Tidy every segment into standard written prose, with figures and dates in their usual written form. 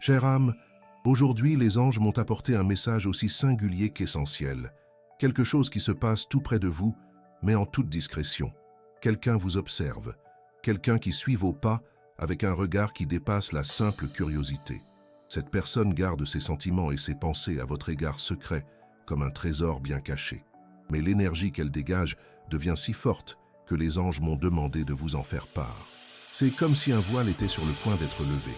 Chère âme, aujourd'hui les anges m'ont apporté un message aussi singulier qu'essentiel. Quelque chose qui se passe tout près de vous, mais en toute discrétion. Quelqu'un vous observe, quelqu'un qui suit vos pas avec un regard qui dépasse la simple curiosité. Cette personne garde ses sentiments et ses pensées à votre égard secrets, comme un trésor bien caché. Mais l'énergie qu'elle dégage devient si forte que les anges m'ont demandé de vous en faire part. C'est comme si un voile était sur le point d'être levé.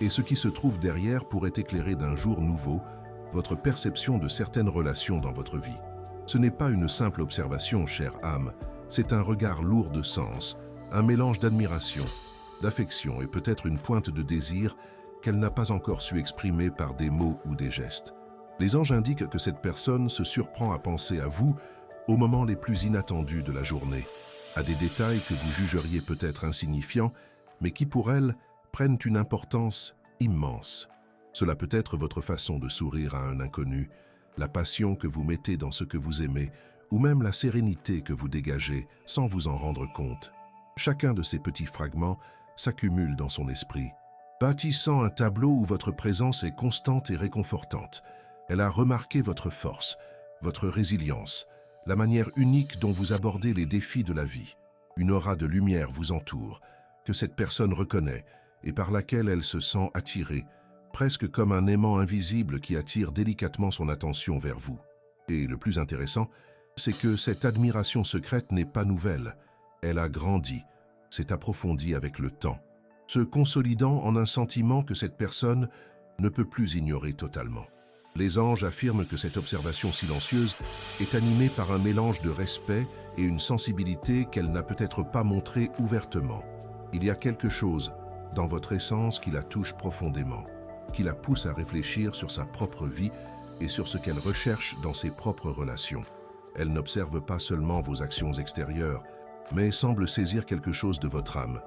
Et ce qui se trouve derrière pourrait éclairer d'un jour nouveau votre perception de certaines relations dans votre vie. Ce n'est pas une simple observation, chère âme, c'est un regard lourd de sens, un mélange d'admiration, d'affection et peut-être une pointe de désir qu'elle n'a pas encore su exprimer par des mots ou des gestes. Les anges indiquent que cette personne se surprend à penser à vous aux moments les plus inattendus de la journée, à des détails que vous jugeriez peut-être insignifiants, mais qui pour elle prennent une importance immense. Cela peut être votre façon de sourire à un inconnu, la passion que vous mettez dans ce que vous aimez, ou même la sérénité que vous dégagez sans vous en rendre compte. Chacun de ces petits fragments s'accumule dans son esprit, bâtissant un tableau où votre présence est constante et réconfortante. Elle a remarqué votre force, votre résilience, la manière unique dont vous abordez les défis de la vie. Une aura de lumière vous entoure, que cette personne reconnaît et par laquelle elle se sent attirée, presque comme un aimant invisible qui attire délicatement son attention vers vous. Et le plus intéressant, c'est que cette admiration secrète n'est pas nouvelle. Elle a grandi, s'est approfondie avec le temps, se consolidant en un sentiment que cette personne ne peut plus ignorer totalement. Les anges affirment que cette observation silencieuse est animée par un mélange de respect et une sensibilité qu'elle n'a peut-être pas montrée ouvertement. Il y a quelque chose dans votre essence qui la touche profondément, qui la pousse à réfléchir sur sa propre vie et sur ce qu'elle recherche dans ses propres relations. Elle n'observe pas seulement vos actions extérieures, mais semble saisir quelque chose de votre âme,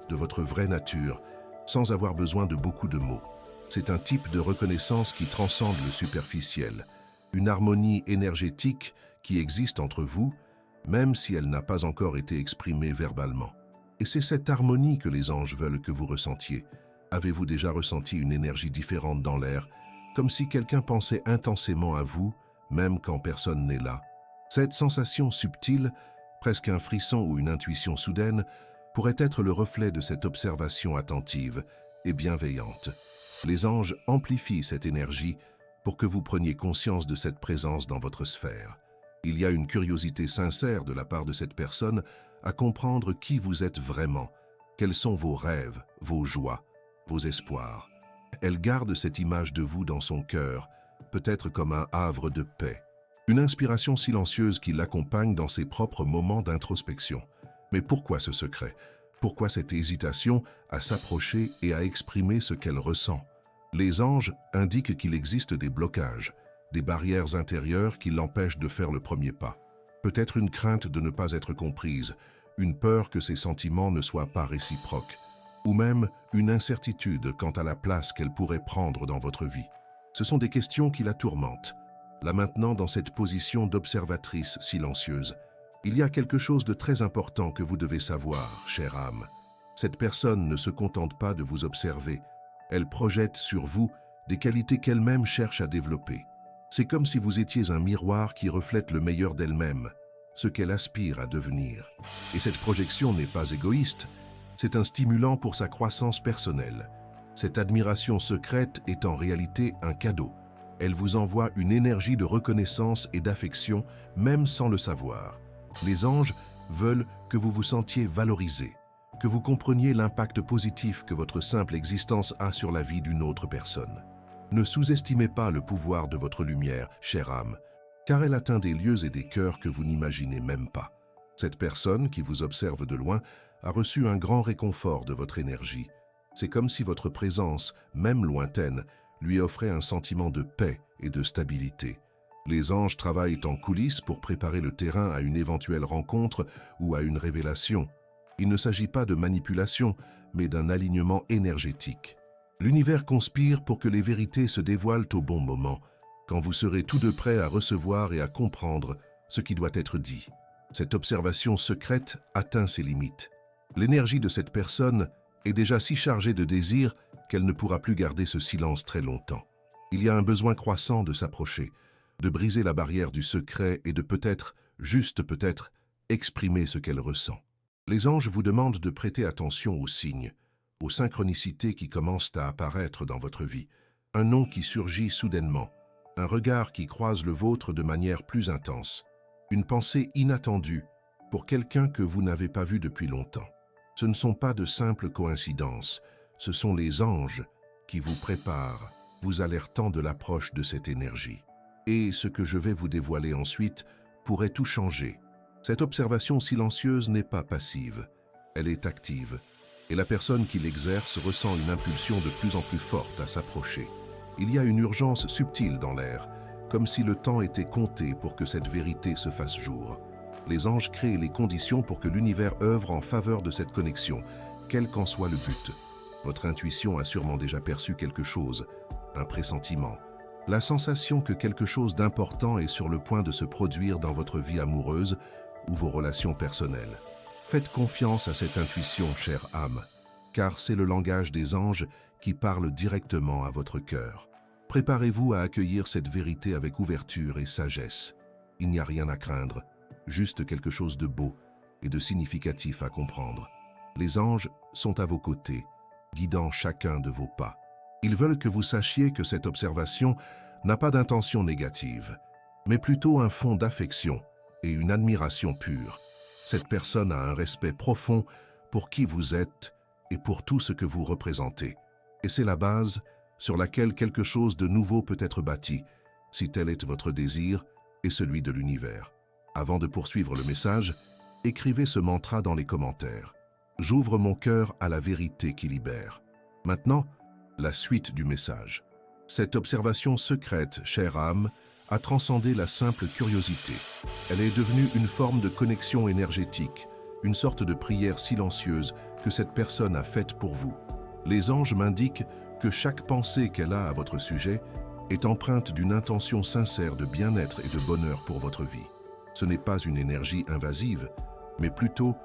de votre vraie nature, sans avoir besoin de beaucoup de mots. C'est un type de reconnaissance qui transcende le superficiel, une harmonie énergétique qui existe entre vous, même si elle n'a pas encore été exprimée verbalement. Et c'est cette harmonie que les anges veulent que vous ressentiez. Avez-vous déjà ressenti une énergie différente dans l'air, comme si quelqu'un pensait intensément à vous, même quand personne n'est là? Cette sensation subtile, presque un frisson ou une intuition soudaine, pourrait être le reflet de cette observation attentive et bienveillante. Les anges amplifient cette énergie pour que vous preniez conscience de cette présence dans votre sphère. Il y a une curiosité sincère de la part de cette personne à comprendre qui vous êtes vraiment, quels sont vos rêves, vos joies, vos espoirs. Elle garde cette image de vous dans son cœur, peut-être comme un havre de paix. Une inspiration silencieuse qui l'accompagne dans ses propres moments d'introspection. Mais pourquoi ce secret? Pourquoi cette hésitation à s'approcher et à exprimer ce qu'elle ressent? Les anges indiquent qu'il existe des blocages, des barrières intérieures qui l'empêchent de faire le premier pas. Peut-être une crainte de ne pas être comprise, une peur que ses sentiments ne soient pas réciproques, ou même une incertitude quant à la place qu'elle pourrait prendre dans votre vie. Ce sont des questions qui la tourmentent. Là maintenant, dans cette position d'observatrice silencieuse, il y a quelque chose de très important que vous devez savoir, chère âme. Cette personne ne se contente pas de vous observer, elle projette sur vous des qualités qu'elle-même cherche à développer. C'est comme si vous étiez un miroir qui reflète le meilleur d'elle-même, ce qu'elle aspire à devenir. Et cette projection n'est pas égoïste, c'est un stimulant pour sa croissance personnelle. Cette admiration secrète est en réalité un cadeau. Elle vous envoie une énergie de reconnaissance et d'affection, même sans le savoir. Les anges veulent que vous vous sentiez valorisé, que vous compreniez l'impact positif que votre simple existence a sur la vie d'une autre personne. Ne sous-estimez pas le pouvoir de votre lumière, chère âme, car elle atteint des lieux et des cœurs que vous n'imaginez même pas. Cette personne qui vous observe de loin a reçu un grand réconfort de votre énergie. C'est comme si votre présence, même lointaine, lui offrait un sentiment de paix et de stabilité. Les anges travaillent en coulisses pour préparer le terrain à une éventuelle rencontre ou à une révélation. Il ne s'agit pas de manipulation, mais d'un alignement énergétique. L'univers conspire pour que les vérités se dévoilent au bon moment, quand vous serez tous deux prêts à recevoir et à comprendre ce qui doit être dit. Cette observation secrète atteint ses limites. L'énergie de cette personne est déjà si chargée de désir qu'elle ne pourra plus garder ce silence très longtemps. Il y a un besoin croissant de s'approcher, de briser la barrière du secret et de peut-être, juste peut-être, exprimer ce qu'elle ressent. Les anges vous demandent de prêter attention aux signes, aux synchronicités qui commencent à apparaître dans votre vie, un nom qui surgit soudainement, un regard qui croise le vôtre de manière plus intense, une pensée inattendue pour quelqu'un que vous n'avez pas vu depuis longtemps. Ce ne sont pas de simples coïncidences, ce sont les anges qui vous préparent, vous alertant de l'approche de cette énergie. Et ce que je vais vous dévoiler ensuite pourrait tout changer. Cette observation silencieuse n'est pas passive, elle est active, et la personne qui l'exerce ressent une impulsion de plus en plus forte à s'approcher. Il y a une urgence subtile dans l'air, comme si le temps était compté pour que cette vérité se fasse jour. Les anges créent les conditions pour que l'univers œuvre en faveur de cette connexion, quel qu'en soit le but. Votre intuition a sûrement déjà perçu quelque chose, un pressentiment, la sensation que quelque chose d'important est sur le point de se produire dans votre vie amoureuse ou vos relations personnelles. Faites confiance à cette intuition, chère âme, car c'est le langage des anges qui parle directement à votre cœur. Préparez-vous à accueillir cette vérité avec ouverture et sagesse. Il n'y a rien à craindre, juste quelque chose de beau et de significatif à comprendre. Les anges sont à vos côtés, guidant chacun de vos pas. Ils veulent que vous sachiez que cette observation n'a pas d'intention négative, mais plutôt un fond d'affection et une admiration pure. Cette personne a un respect profond pour qui vous êtes et pour tout ce que vous représentez. Et c'est la base sur laquelle quelque chose de nouveau peut être bâti, si tel est votre désir et celui de l'univers. Avant de poursuivre le message, écrivez ce mantra dans les commentaires. J'ouvre mon cœur à la vérité qui libère. Maintenant, la suite du message. Cette observation secrète, chère âme, a transcendé la simple curiosité. Elle est devenue une forme de connexion énergétique, une sorte de prière silencieuse que cette personne a faite pour vous. Les anges m'indiquent que chaque pensée qu'elle a à votre sujet est empreinte d'une intention sincère de bien-être et de bonheur pour votre vie. Ce n'est pas une énergie invasive, mais plutôt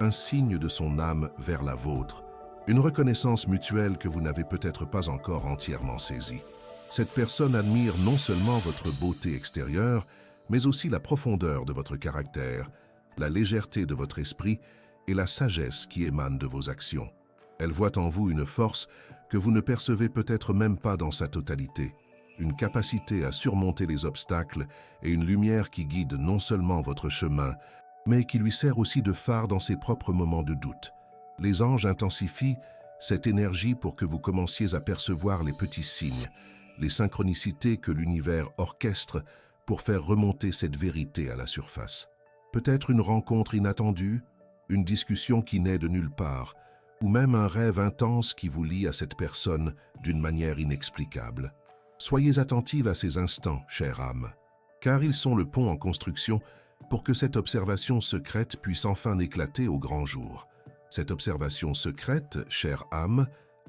un signe de son âme vers la vôtre, une reconnaissance mutuelle que vous n'avez peut-être pas encore entièrement saisie. Cette personne admire non seulement votre beauté extérieure, mais aussi la profondeur de votre caractère, la légèreté de votre esprit et la sagesse qui émane de vos actions. Elle voit en vous une force que vous ne percevez peut-être même pas dans sa totalité, une capacité à surmonter les obstacles et une lumière qui guide non seulement votre chemin, mais qui lui sert aussi de phare dans ses propres moments de doute. Les anges intensifient cette énergie pour que vous commenciez à percevoir les petits signes, les synchronicités que l'univers orchestre pour faire remonter cette vérité à la surface. Peut-être une rencontre inattendue, une discussion qui naît de nulle part, ou même un rêve intense qui vous lie à cette personne d'une manière inexplicable. Soyez attentive à ces instants, chère âme, car ils sont le pont en construction pour que cette observation secrète puisse enfin éclater au grand jour. Cette observation secrète, chère âme,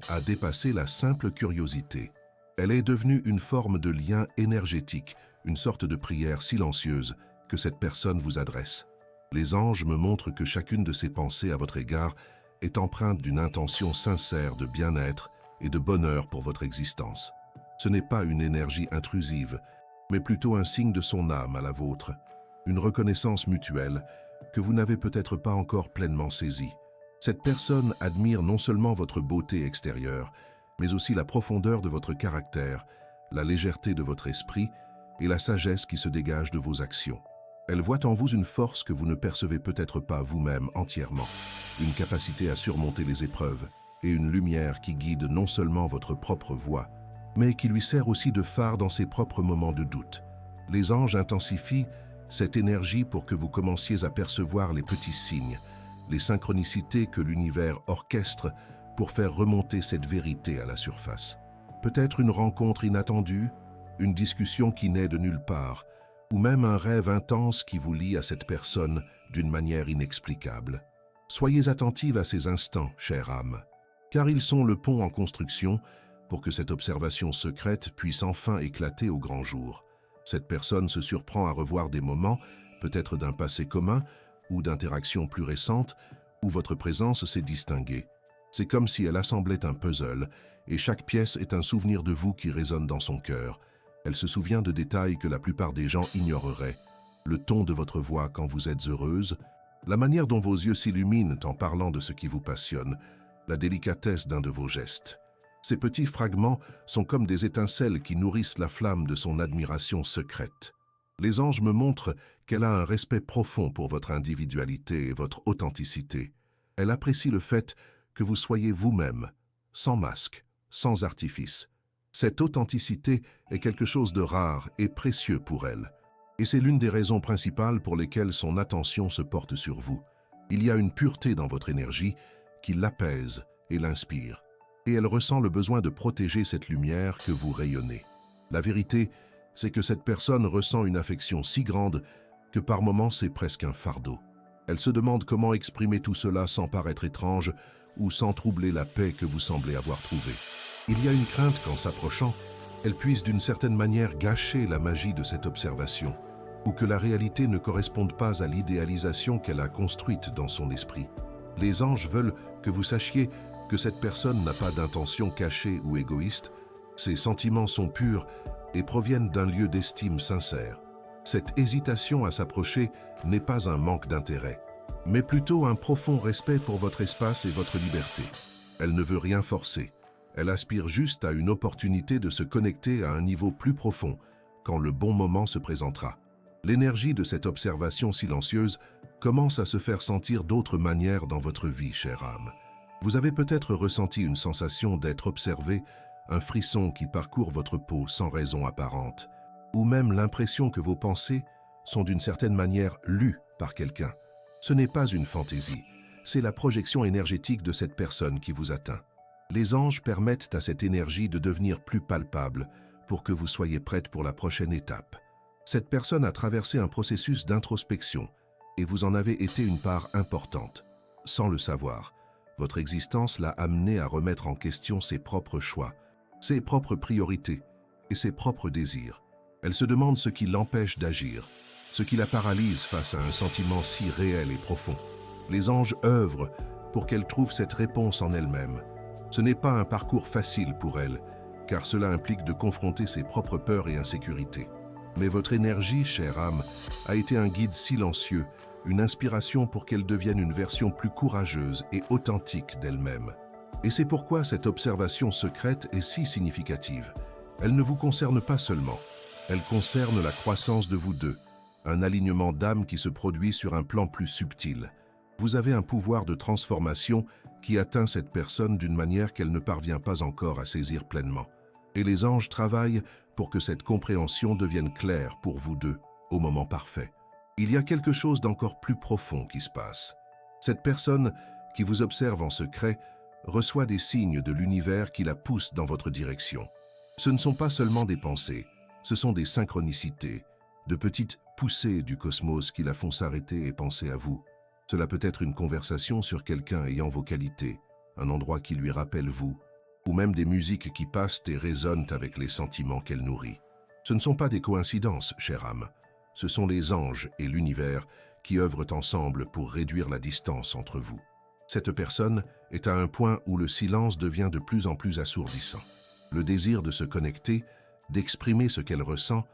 a dépassé la simple curiosité. Elle est devenue une forme de lien énergétique, une sorte de prière silencieuse que cette personne vous adresse. Les anges me montrent que chacune de ces pensées à votre égard est empreinte d'une intention sincère de bien-être et de bonheur pour votre existence. Ce n'est pas une énergie intrusive, mais plutôt un signe de son âme à la vôtre, une reconnaissance mutuelle que vous n'avez peut-être pas encore pleinement saisie. Cette personne admire non seulement votre beauté extérieure, mais aussi la profondeur de votre caractère, la légèreté de votre esprit et la sagesse qui se dégage de vos actions. Elle voit en vous une force que vous ne percevez peut-être pas vous-même entièrement, une capacité à surmonter les épreuves et une lumière qui guide non seulement votre propre voie, mais qui lui sert aussi de phare dans ses propres moments de doute. Les anges intensifient cette énergie pour que vous commenciez à percevoir les petits signes, les synchronicités que l'univers orchestre pour faire remonter cette vérité à la surface. Peut-être une rencontre inattendue, une discussion qui naît de nulle part, ou même un rêve intense qui vous lie à cette personne d'une manière inexplicable. Soyez attentive à ces instants, chère âme, car ils sont le pont en construction pour que cette observation secrète puisse enfin éclater au grand jour. Cette personne se surprend à revoir des moments, peut-être d'un passé commun ou d'interactions plus récentes, où votre présence s'est distinguée. C'est comme si elle assemblait un puzzle et chaque pièce est un souvenir de vous qui résonne dans son cœur. Elle se souvient de détails que la plupart des gens ignoreraient. Le ton de votre voix quand vous êtes heureuse, la manière dont vos yeux s'illuminent en parlant de ce qui vous passionne, la délicatesse d'un de vos gestes. Ces petits fragments sont comme des étincelles qui nourrissent la flamme de son admiration secrète. Les anges me montrent qu'elle a un respect profond pour votre individualité et votre authenticité. Elle apprécie le fait que vous soyez vous-même, sans masque, sans artifice. Cette authenticité est quelque chose de rare et précieux pour elle. Et c'est l'une des raisons principales pour lesquelles son attention se porte sur vous. Il y a une pureté dans votre énergie qui l'apaise et l'inspire. Et elle ressent le besoin de protéger cette lumière que vous rayonnez. La vérité, c'est que cette personne ressent une affection si grande que par moments c'est presque un fardeau. Elle se demande comment exprimer tout cela sans paraître étrange ou sans troubler la paix que vous semblez avoir trouvée. Il y a une crainte qu'en s'approchant, elle puisse d'une certaine manière gâcher la magie de cette observation, ou que la réalité ne corresponde pas à l'idéalisation qu'elle a construite dans son esprit. Les anges veulent que vous sachiez que cette personne n'a pas d'intention cachée ou égoïste, ses sentiments sont purs et proviennent d'un lieu d'estime sincère. Cette hésitation à s'approcher n'est pas un manque d'intérêt, mais plutôt un profond respect pour votre espace et votre liberté. Elle ne veut rien forcer. Elle aspire juste à une opportunité de se connecter à un niveau plus profond quand le bon moment se présentera. L'énergie de cette observation silencieuse commence à se faire sentir d'autres manières dans votre vie, chère âme. Vous avez peut-être ressenti une sensation d'être observé, un frisson qui parcourt votre peau sans raison apparente, ou même l'impression que vos pensées sont d'une certaine manière lues par quelqu'un. Ce n'est pas une fantaisie, c'est la projection énergétique de cette personne qui vous atteint. Les anges permettent à cette énergie de devenir plus palpable pour que vous soyez prête pour la prochaine étape. Cette personne a traversé un processus d'introspection et vous en avez été une part importante. Sans le savoir, votre existence l'a amené à remettre en question ses propres choix, ses propres priorités et ses propres désirs. Elle se demande ce qui l'empêche d'agir, ce qui la paralyse face à un sentiment si réel et profond. Les anges œuvrent pour qu'elle trouve cette réponse en elle-même. Ce n'est pas un parcours facile pour elle, car cela implique de confronter ses propres peurs et insécurités. Mais votre énergie, chère âme, a été un guide silencieux, une inspiration pour qu'elle devienne une version plus courageuse et authentique d'elle-même. Et c'est pourquoi cette observation secrète est si significative. Elle ne vous concerne pas seulement, elle concerne la croissance de vous deux, un alignement d'âme qui se produit sur un plan plus subtil. Vous avez un pouvoir de transformation qui atteint cette personne d'une manière qu'elle ne parvient pas encore à saisir pleinement. Et les anges travaillent pour que cette compréhension devienne claire pour vous deux, au moment parfait. Il y a quelque chose d'encore plus profond qui se passe. Cette personne qui vous observe en secret reçoit des signes de l'univers qui la poussent dans votre direction. Ce ne sont pas seulement des pensées, ce sont des synchronicités, de petites poussées du cosmos qui la font s'arrêter et penser à vous. Cela peut être une conversation sur quelqu'un ayant vos qualités, un endroit qui lui rappelle vous, ou même des musiques qui passent et résonnent avec les sentiments qu'elle nourrit. Ce ne sont pas des coïncidences, chère âme. Ce sont les anges et l'univers qui œuvrent ensemble pour réduire la distance entre vous. Cette personne est à un point où le silence devient de plus en plus assourdissant. Le désir de se connecter, d'exprimer ce qu'elle ressent,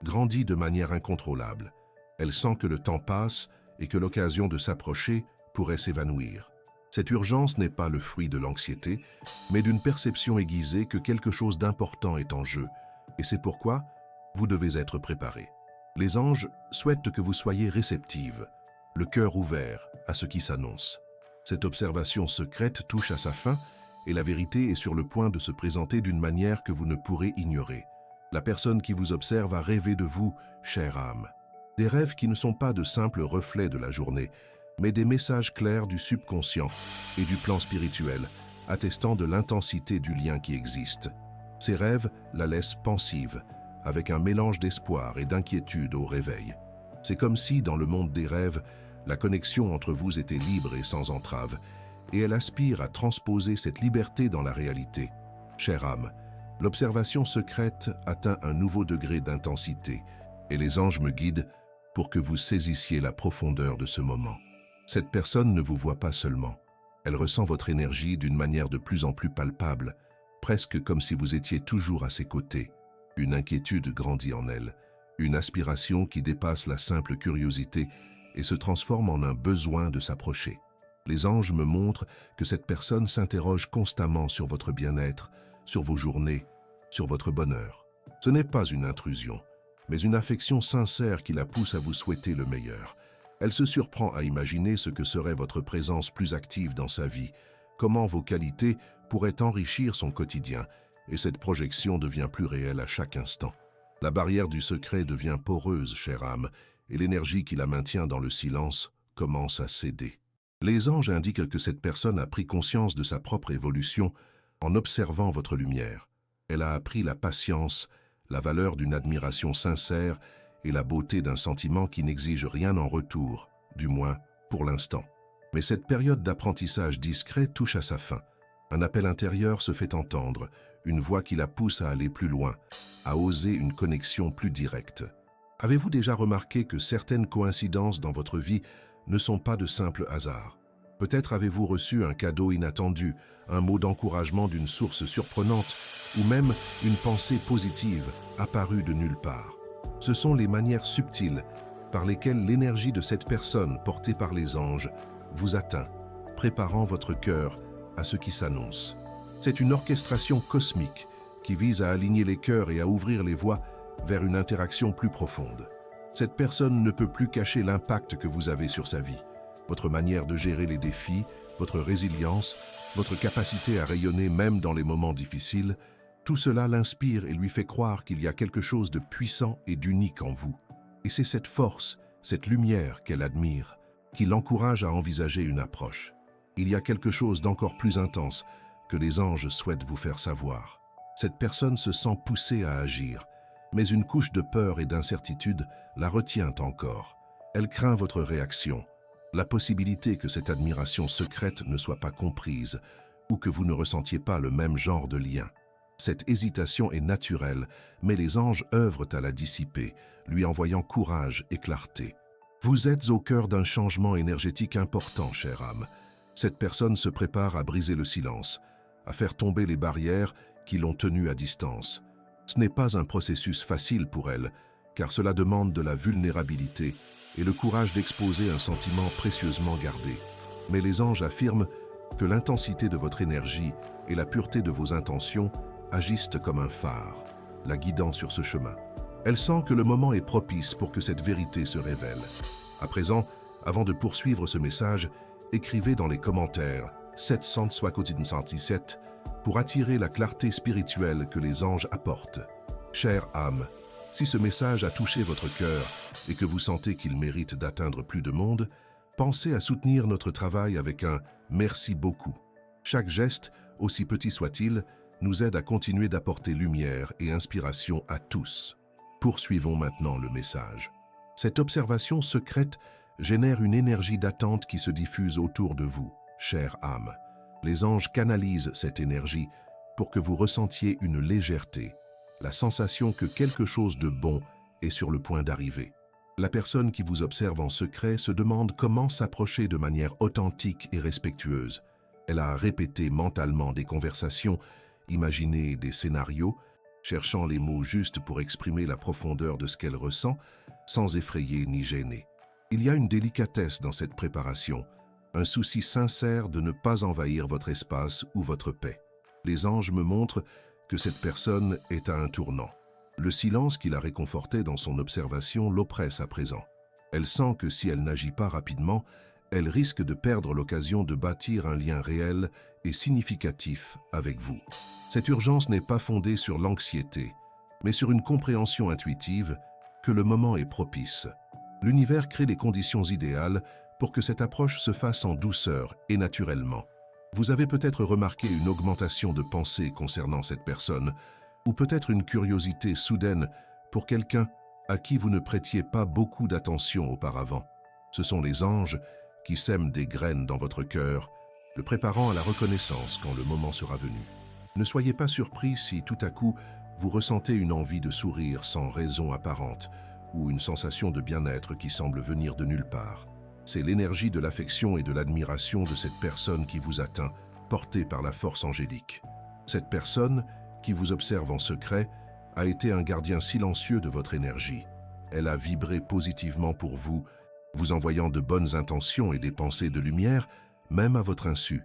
grandit de manière incontrôlable. Elle sent que le temps passe et que l'occasion de s'approcher pourrait s'évanouir. Cette urgence n'est pas le fruit de l'anxiété, mais d'une perception aiguisée que quelque chose d'important est en jeu, et c'est pourquoi vous devez être préparé. Les anges souhaitent que vous soyez réceptive, le cœur ouvert à ce qui s'annonce. Cette observation secrète touche à sa fin et la vérité est sur le point de se présenter d'une manière que vous ne pourrez ignorer. La personne qui vous observe a rêvé de vous, chère âme. Des rêves qui ne sont pas de simples reflets de la journée, mais des messages clairs du subconscient et du plan spirituel, attestant de l'intensité du lien qui existe. Ces rêves la laissent pensive, avec un mélange d'espoir et d'inquiétude au réveil. C'est comme si, dans le monde des rêves, la connexion entre vous était libre et sans entrave, et elle aspire à transposer cette liberté dans la réalité. Chère âme, l'observation secrète atteint un nouveau degré d'intensité, et les anges me guident pour que vous saisissiez la profondeur de ce moment. Cette personne ne vous voit pas seulement, elle ressent votre énergie d'une manière de plus en plus palpable, presque comme si vous étiez toujours à ses côtés. Une inquiétude grandit en elle, une aspiration qui dépasse la simple curiosité et se transforme en un besoin de s'approcher. Les anges me montrent que cette personne s'interroge constamment sur votre bien-être, sur vos journées, sur votre bonheur. Ce n'est pas une intrusion, mais une affection sincère qui la pousse à vous souhaiter le meilleur. Elle se surprend à imaginer ce que serait votre présence plus active dans sa vie, comment vos qualités pourraient enrichir son quotidien, et cette projection devient plus réelle à chaque instant. La barrière du secret devient poreuse, chère âme, et l'énergie qui la maintient dans le silence commence à céder. Les anges indiquent que cette personne a pris conscience de sa propre évolution en observant votre lumière. Elle a appris la patience, la valeur d'une admiration sincère et la beauté d'un sentiment qui n'exige rien en retour, du moins pour l'instant. Mais cette période d'apprentissage discret touche à sa fin. Un appel intérieur se fait entendre, une voix qui la pousse à aller plus loin, à oser une connexion plus directe. Avez-vous déjà remarqué que certaines coïncidences dans votre vie ne sont pas de simples hasards? Peut-être avez-vous reçu un cadeau inattendu, un mot d'encouragement d'une source surprenante, ou même une pensée positive apparue de nulle part. Ce sont les manières subtiles par lesquelles l'énergie de cette personne portée par les anges vous atteint, préparant votre cœur à ce qui s'annonce. C'est une orchestration cosmique qui vise à aligner les cœurs et à ouvrir les voies vers une interaction plus profonde. Cette personne ne peut plus cacher l'impact que vous avez sur sa vie. Votre manière de gérer les défis, votre résilience, votre capacité à rayonner même dans les moments difficiles, tout cela l'inspire et lui fait croire qu'il y a quelque chose de puissant et d'unique en vous. Et c'est cette force, cette lumière qu'elle admire, qui l'encourage à envisager une approche. Il y a quelque chose d'encore plus intense que les anges souhaitent vous faire savoir. Cette personne se sent poussée à agir, mais une couche de peur et d'incertitude la retient encore. Elle craint votre réaction, la possibilité que cette admiration secrète ne soit pas comprise ou que vous ne ressentiez pas le même genre de lien. Cette hésitation est naturelle, mais les anges œuvrent à la dissiper, lui envoyant courage et clarté. Vous êtes au cœur d'un changement énergétique important, chère âme. Cette personne se prépare à briser le silence, à faire tomber les barrières qui l'ont tenue à distance. Ce n'est pas un processus facile pour elle, car cela demande de la vulnérabilité et le courage d'exposer un sentiment précieusement gardé. Mais les anges affirment que l'intensité de votre énergie et la pureté de vos intentions agissent comme un phare, la guidant sur ce chemin. Elle sent que le moment est propice pour que cette vérité se révèle. À présent, avant de poursuivre ce message, écrivez dans les commentaires 767 pour attirer la clarté spirituelle que les anges apportent. Chère âme, si ce message a touché votre cœur et que vous sentez qu'il mérite d'atteindre plus de monde, pensez à soutenir notre travail avec un « merci beaucoup ». Chaque geste, aussi petit soit-il, nous aide à continuer d'apporter lumière et inspiration à tous. Poursuivons maintenant le message. Cette observation secrète génère une énergie d'attente qui se diffuse autour de vous, chère âme. Les anges canalisent cette énergie pour que vous ressentiez une légèreté, la sensation que quelque chose de bon est sur le point d'arriver. La personne qui vous observe en secret se demande comment s'approcher de manière authentique et respectueuse. Elle a répété mentalement des conversations, imaginé des scénarios, cherchant les mots justes pour exprimer la profondeur de ce qu'elle ressent, sans effrayer ni gêner. Il y a une délicatesse dans cette préparation, un souci sincère de ne pas envahir votre espace ou votre paix. Les anges me montrent que cette personne est à un tournant. Le silence qui la réconfortait dans son observation l'oppresse à présent. Elle sent que si elle n'agit pas rapidement, elle risque de perdre l'occasion de bâtir un lien réel et significatif avec vous. Cette urgence n'est pas fondée sur l'anxiété, mais sur une compréhension intuitive que le moment est propice. L'univers crée les conditions idéales pour que cette approche se fasse en douceur et naturellement. Vous avez peut-être remarqué une augmentation de pensée concernant cette personne, ou peut-être une curiosité soudaine pour quelqu'un à qui vous ne prêtiez pas beaucoup d'attention auparavant. Ce sont les anges qui sèment des graines dans votre cœur, le préparant à la reconnaissance quand le moment sera venu. Ne soyez pas surpris si tout à coup vous ressentez une envie de sourire sans raison apparente ou une sensation de bien-être qui semble venir de nulle part. C'est l'énergie de l'affection et de l'admiration de cette personne qui vous atteint, portée par la force angélique. Cette personne, qui vous observe en secret, a été un gardien silencieux de votre énergie. Elle a vibré positivement pour vous, vous envoyant de bonnes intentions et des pensées de lumière, même à votre insu.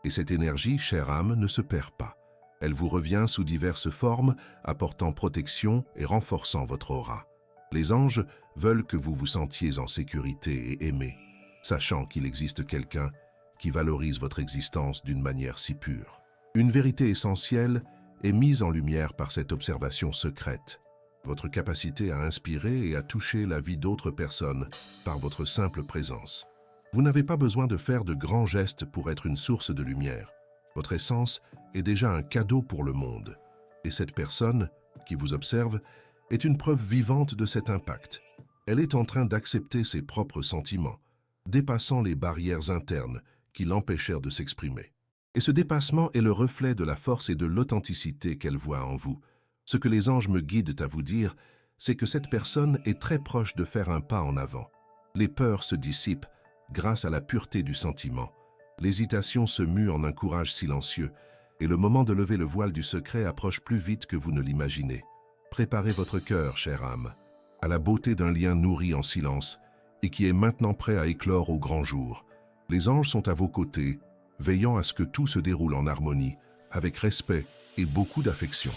Et cette énergie, chère âme, ne se perd pas. Elle vous revient sous diverses formes, apportant protection et renforçant votre aura. Les anges veulent que vous vous sentiez en sécurité et aimé, sachant qu'il existe quelqu'un qui valorise votre existence d'une manière si pure. Une vérité essentielle est mise en lumière par cette observation secrète. Votre capacité à inspirer et à toucher la vie d'autres personnes par votre simple présence. Vous n'avez pas besoin de faire de grands gestes pour être une source de lumière. Votre essence est déjà un cadeau pour le monde. Et cette personne, qui vous observe, est une preuve vivante de cet impact. Elle est en train d'accepter ses propres sentiments, dépassant les barrières internes qui l'empêchèrent de s'exprimer. Et ce dépassement est le reflet de la force et de l'authenticité qu'elle voit en vous. Ce que les anges me guident à vous dire, c'est que cette personne est très proche de faire un pas en avant. Les peurs se dissipent grâce à la pureté du sentiment. L'hésitation se mue en un courage silencieux, et le moment de lever le voile du secret approche plus vite que vous ne l'imaginez. Préparez votre cœur, chère âme, à la beauté d'un lien nourri en silence et qui est maintenant prêt à éclore au grand jour. Les anges sont à vos côtés, veillant à ce que tout se déroule en harmonie, avec respect et beaucoup d'affection.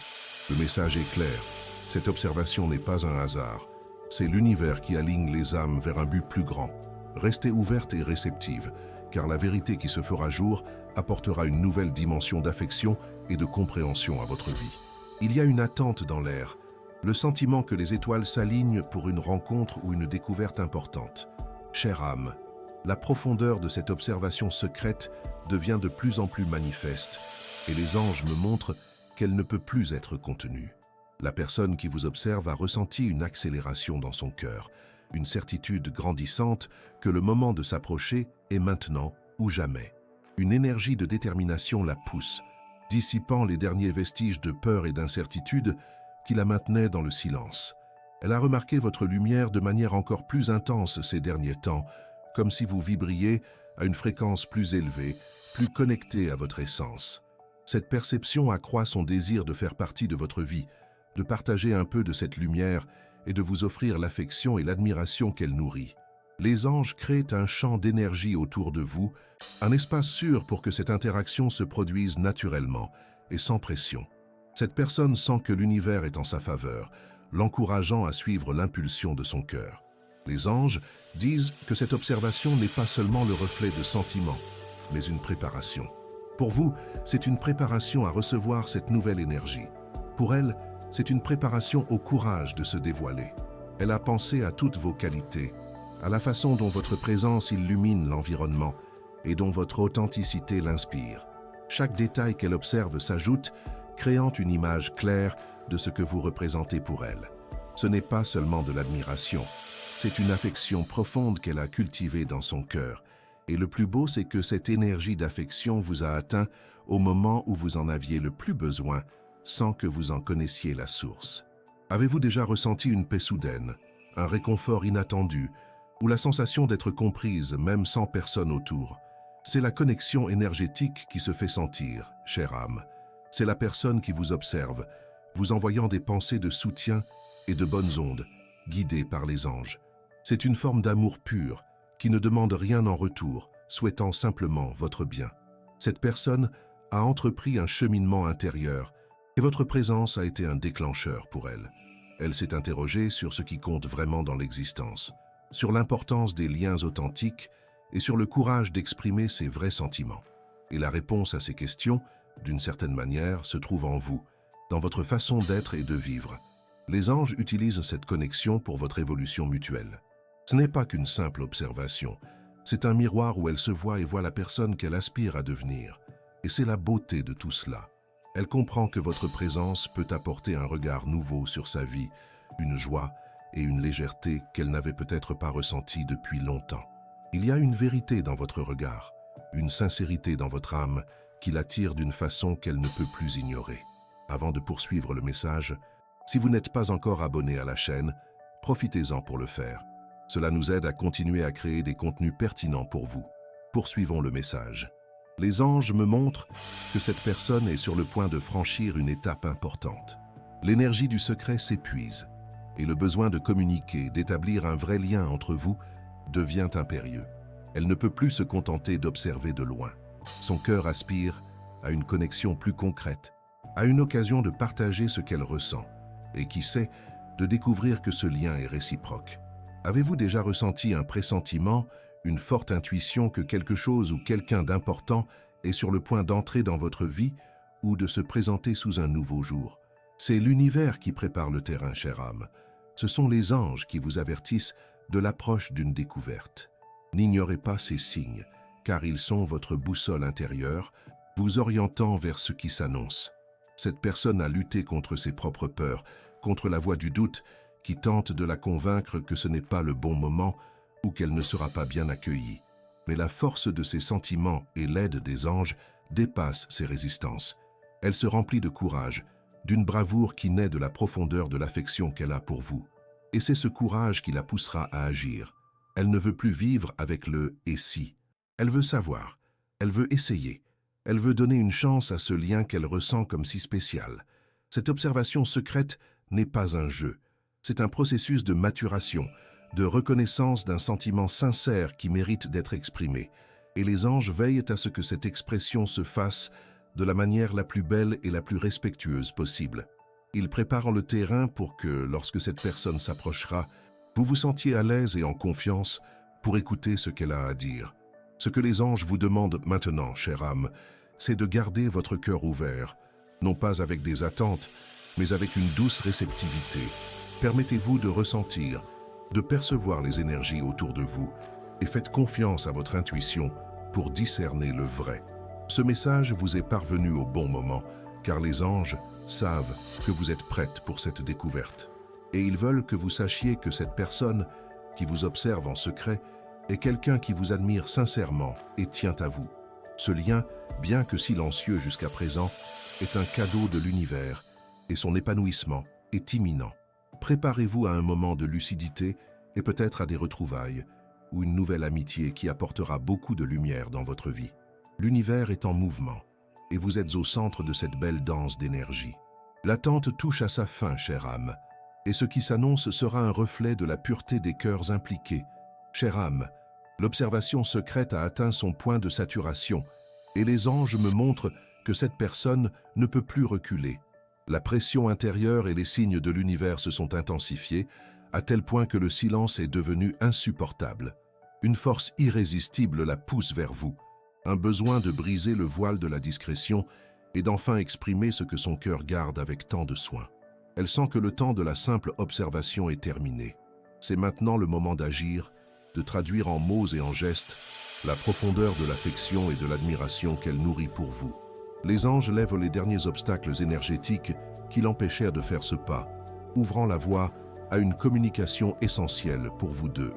Le message est clair, cette observation n'est pas un hasard. C'est l'univers qui aligne les âmes vers un but plus grand. Restez ouverte et réceptive, car la vérité qui se fera jour apportera une nouvelle dimension d'affection et de compréhension à votre vie. Il y a une attente dans l'air, le sentiment que les étoiles s'alignent pour une rencontre ou une découverte importante. Chère âme, la profondeur de cette observation secrète devient de plus en plus manifeste, et les anges me montrent qu'elle ne peut plus être contenue. La personne qui vous observe a ressenti une accélération dans son cœur, une certitude grandissante que le moment de s'approcher est maintenant ou jamais. Une énergie de détermination la pousse, dissipant les derniers vestiges de peur et d'incertitude qui la maintenaient dans le silence. Elle a remarqué votre lumière de manière encore plus intense ces derniers temps, comme si vous vibriez à une fréquence plus élevée, plus connectée à votre essence. Cette perception accroît son désir de faire partie de votre vie, de partager un peu de cette lumière et de vous offrir l'affection et l'admiration qu'elle nourrit. Les anges créent un champ d'énergie autour de vous, un espace sûr pour que cette interaction se produise naturellement et sans pression. Cette personne sent que l'univers est en sa faveur, l'encourageant à suivre l'impulsion de son cœur. Les anges disent que cette observation n'est pas seulement le reflet de sentiments, mais une préparation. Pour vous, c'est une préparation à recevoir cette nouvelle énergie. Pour elle, c'est une préparation au courage de se dévoiler. Elle a pensé à toutes vos qualités, à la façon dont votre présence illumine l'environnement et dont votre authenticité l'inspire. Chaque détail qu'elle observe s'ajoute, créant une image claire de ce que vous représentez pour elle. Ce n'est pas seulement de l'admiration, c'est une affection profonde qu'elle a cultivée dans son cœur. Et le plus beau, c'est que cette énergie d'affection vous a atteint au moment où vous en aviez le plus besoin, sans que vous en connaissiez la source. Avez-vous déjà ressenti une paix soudaine, un réconfort inattendu, ou la sensation d'être comprise même sans personne autour? C'est la connexion énergétique qui se fait sentir, chère âme. C'est la personne qui vous observe, vous envoyant des pensées de soutien et de bonnes ondes, guidées par les anges. C'est une forme d'amour pur, qui ne demande rien en retour, souhaitant simplement votre bien. Cette personne a entrepris un cheminement intérieur, et votre présence a été un déclencheur pour elle. Elle s'est interrogée sur ce qui compte vraiment dans l'existence, sur l'importance des liens authentiques et sur le courage d'exprimer ses vrais sentiments. Et la réponse à ces questions, d'une certaine manière, se trouve en vous, dans votre façon d'être et de vivre. Les anges utilisent cette connexion pour votre évolution mutuelle. Ce n'est pas qu'une simple observation, c'est un miroir où elle se voit et voit la personne qu'elle aspire à devenir. Et c'est la beauté de tout cela. Elle comprend que votre présence peut apporter un regard nouveau sur sa vie, une joie et une légèreté qu'elle n'avait peut-être pas ressentie depuis longtemps. Il y a une vérité dans votre regard, une sincérité dans votre âme qui l'attire d'une façon qu'elle ne peut plus ignorer. Avant de poursuivre le message, si vous n'êtes pas encore abonné à la chaîne, profitez-en pour le faire. Cela nous aide à continuer à créer des contenus pertinents pour vous. Poursuivons le message. Les anges me montrent que cette personne est sur le point de franchir une étape importante. L'énergie du secret s'épuise et le besoin de communiquer, d'établir un vrai lien entre vous devient impérieux. Elle ne peut plus se contenter d'observer de loin. Son cœur aspire à une connexion plus concrète, à une occasion de partager ce qu'elle ressent et qui sait, de découvrir que ce lien est réciproque. Avez-vous déjà ressenti un pressentiment, une forte intuition que quelque chose ou quelqu'un d'important est sur le point d'entrer dans votre vie ou de se présenter sous un nouveau jour? C'est l'univers qui prépare le terrain, chère âme. Ce sont les anges qui vous avertissent de l'approche d'une découverte. N'ignorez pas ces signes, car ils sont votre boussole intérieure, vous orientant vers ce qui s'annonce. Cette personne a lutté contre ses propres peurs, contre la voix du doute qui tente de la convaincre que ce n'est pas le bon moment ou qu'elle ne sera pas bien accueillie. Mais la force de ses sentiments et l'aide des anges dépassent ces résistances. Elle se remplit de courage, d'une bravoure qui naît de la profondeur de l'affection qu'elle a pour vous. Et c'est ce courage qui la poussera à agir. Elle ne veut plus vivre avec le « et si ». Elle veut savoir, elle veut essayer, elle veut donner une chance à ce lien qu'elle ressent comme si spécial. Cette observation secrète n'est pas un jeu, c'est un processus de maturation, de reconnaissance d'un sentiment sincère qui mérite d'être exprimé. Et les anges veillent à ce que cette expression se fasse de la manière la plus belle et la plus respectueuse possible. Ils préparent le terrain pour que, lorsque cette personne s'approchera, vous vous sentiez à l'aise et en confiance pour écouter ce qu'elle a à dire. Ce que les anges vous demandent maintenant, chère âme, c'est de garder votre cœur ouvert, non pas avec des attentes, mais avec une douce réceptivité. Permettez-vous de ressentir, de percevoir les énergies autour de vous et faites confiance à votre intuition pour discerner le vrai. Ce message vous est parvenu au bon moment, car les anges savent que vous êtes prête pour cette découverte. Et ils veulent que vous sachiez que cette personne qui vous observe en secret est quelqu'un qui vous admire sincèrement et tient à vous. Ce lien, bien que silencieux jusqu'à présent, est un cadeau de l'univers et son épanouissement est imminent. Préparez-vous à un moment de lucidité et peut-être à des retrouvailles ou une nouvelle amitié qui apportera beaucoup de lumière dans votre vie. L'univers est en mouvement et vous êtes au centre de cette belle danse d'énergie. L'attente touche à sa fin, chère âme, et ce qui s'annonce sera un reflet de la pureté des cœurs impliqués. Chère âme, l'observation secrète a atteint son point de saturation et les anges me montrent que cette personne ne peut plus reculer. La pression intérieure et les signes de l'univers se sont intensifiés à tel point que le silence est devenu insupportable. Une force irrésistible la pousse vers vous, un besoin de briser le voile de la discrétion et d'enfin exprimer ce que son cœur garde avec tant de soin. Elle sent que le temps de la simple observation est terminé. C'est maintenant le moment d'agir, de traduire en mots et en gestes la profondeur de l'affection et de l'admiration qu'elle nourrit pour vous. Les anges lèvent les derniers obstacles énergétiques qui l'empêchèrent de faire ce pas, ouvrant la voie à une communication essentielle pour vous deux.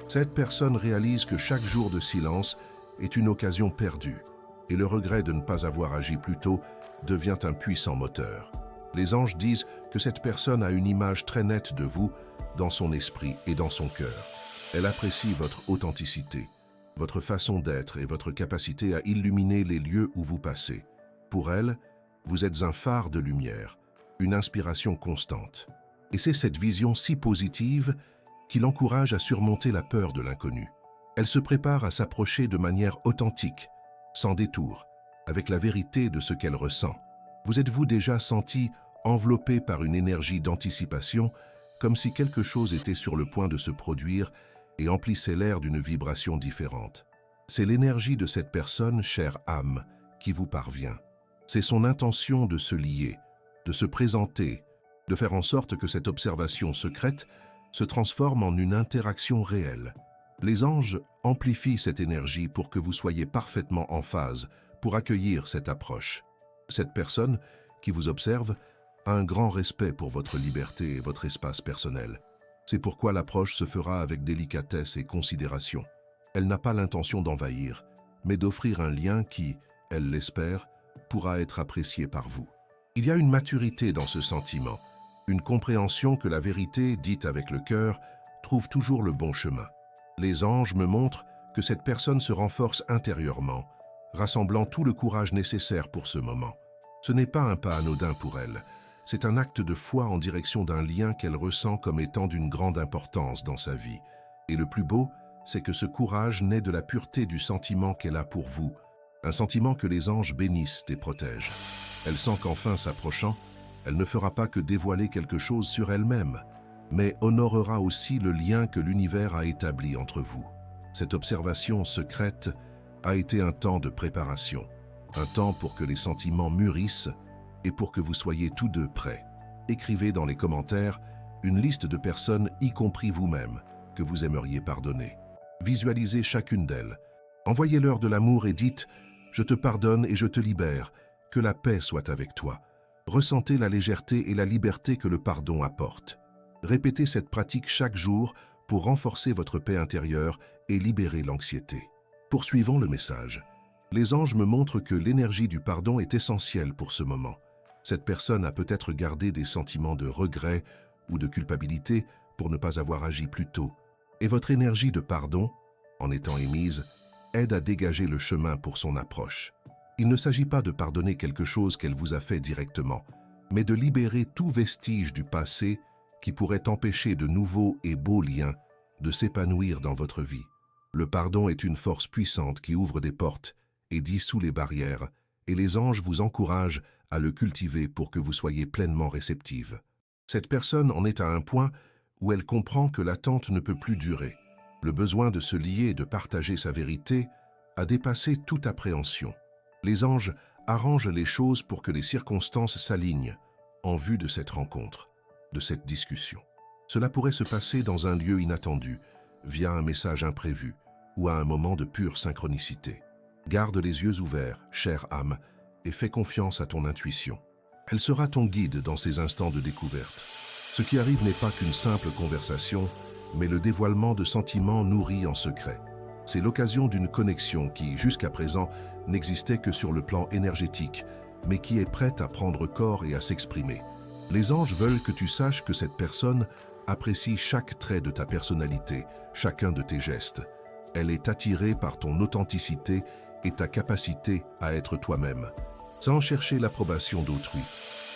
Cette personne réalise que chaque jour de silence est une occasion perdue, et le regret de ne pas avoir agi plus tôt devient un puissant moteur. Les anges disent que cette personne a une image très nette de vous dans son esprit et dans son cœur. Elle apprécie votre authenticité, votre façon d'être et votre capacité à illuminer les lieux où vous passez. Pour elle, vous êtes un phare de lumière, une inspiration constante. Et c'est cette vision si positive qui l'encourage à surmonter la peur de l'inconnu. Elle se prépare à s'approcher de manière authentique, sans détour, avec la vérité de ce qu'elle ressent. Vous êtes-vous déjà senti enveloppé par une énergie d'anticipation, comme si quelque chose était sur le point de se produire et emplissait l'air d'une vibration différente? C'est l'énergie de cette personne, chère âme, qui vous parvient. C'est son intention de se lier, de se présenter, de faire en sorte que cette observation secrète se transforme en une interaction réelle. Les anges amplifient cette énergie pour que vous soyez parfaitement en phase pour accueillir cette approche. Cette personne qui vous observe a un grand respect pour votre liberté et votre espace personnel. C'est pourquoi l'approche se fera avec délicatesse et considération. Elle n'a pas l'intention d'envahir, mais d'offrir un lien qui, elle l'espère, pourra être apprécié par vous. Il y a une maturité dans ce sentiment, une compréhension que la vérité, dite avec le cœur, trouve toujours le bon chemin. Les anges me montrent que cette personne se renforce intérieurement, rassemblant tout le courage nécessaire pour ce moment. Ce n'est pas un pas anodin pour elle, c'est un acte de foi en direction d'un lien qu'elle ressent comme étant d'une grande importance dans sa vie. Et le plus beau, c'est que ce courage naît de la pureté du sentiment qu'elle a pour vous, un sentiment que les anges bénissent et protègent. Elle sent qu'enfin s'approchant, elle ne fera pas que dévoiler quelque chose sur elle-même, mais honorera aussi le lien que l'univers a établi entre vous. Cette observation secrète a été un temps de préparation, un temps pour que les sentiments mûrissent et pour que vous soyez tous deux prêts. Écrivez dans les commentaires une liste de personnes, y compris vous-même, que vous aimeriez pardonner. Visualisez chacune d'elles. Envoyez-leur de l'amour et dites « Je te pardonne et je te libère, que la paix soit avec toi ». Ressentez la légèreté et la liberté que le pardon apporte. Répétez cette pratique chaque jour pour renforcer votre paix intérieure et libérer l'anxiété. Poursuivons le message. Les anges me montrent que l'énergie du pardon est essentielle pour ce moment. Cette personne a peut-être gardé des sentiments de regret ou de culpabilité pour ne pas avoir agi plus tôt. Et votre énergie de pardon, en étant émise, aide à dégager le chemin pour son approche. Il ne s'agit pas de pardonner quelque chose qu'elle vous a fait directement, mais de libérer tout vestige du passé qui pourrait empêcher de nouveaux et beaux liens de s'épanouir dans votre vie. Le pardon est une force puissante qui ouvre des portes et dissout les barrières, et les anges vous encouragent à le cultiver pour que vous soyez pleinement réceptive. Cette personne en est à un point où elle comprend que l'attente ne peut plus durer. Le besoin de se lier et de partager sa vérité a dépassé toute appréhension. Les anges arrangent les choses pour que les circonstances s'alignent en vue de cette rencontre, de cette discussion. Cela pourrait se passer dans un lieu inattendu, via un message imprévu ou à un moment de pure synchronicité. Garde les yeux ouverts, chère âme, et fais confiance à ton intuition. Elle sera ton guide dans ces instants de découverte. Ce qui arrive n'est pas qu'une simple conversation, mais le dévoilement de sentiments nourris en secret. C'est l'occasion d'une connexion qui, jusqu'à présent, n'existait que sur le plan énergétique, mais qui est prête à prendre corps et à s'exprimer. Les anges veulent que tu saches que cette personne apprécie chaque trait de ta personnalité, chacun de tes gestes. Elle est attirée par ton authenticité et ta capacité à être toi-même, sans chercher l'approbation d'autrui.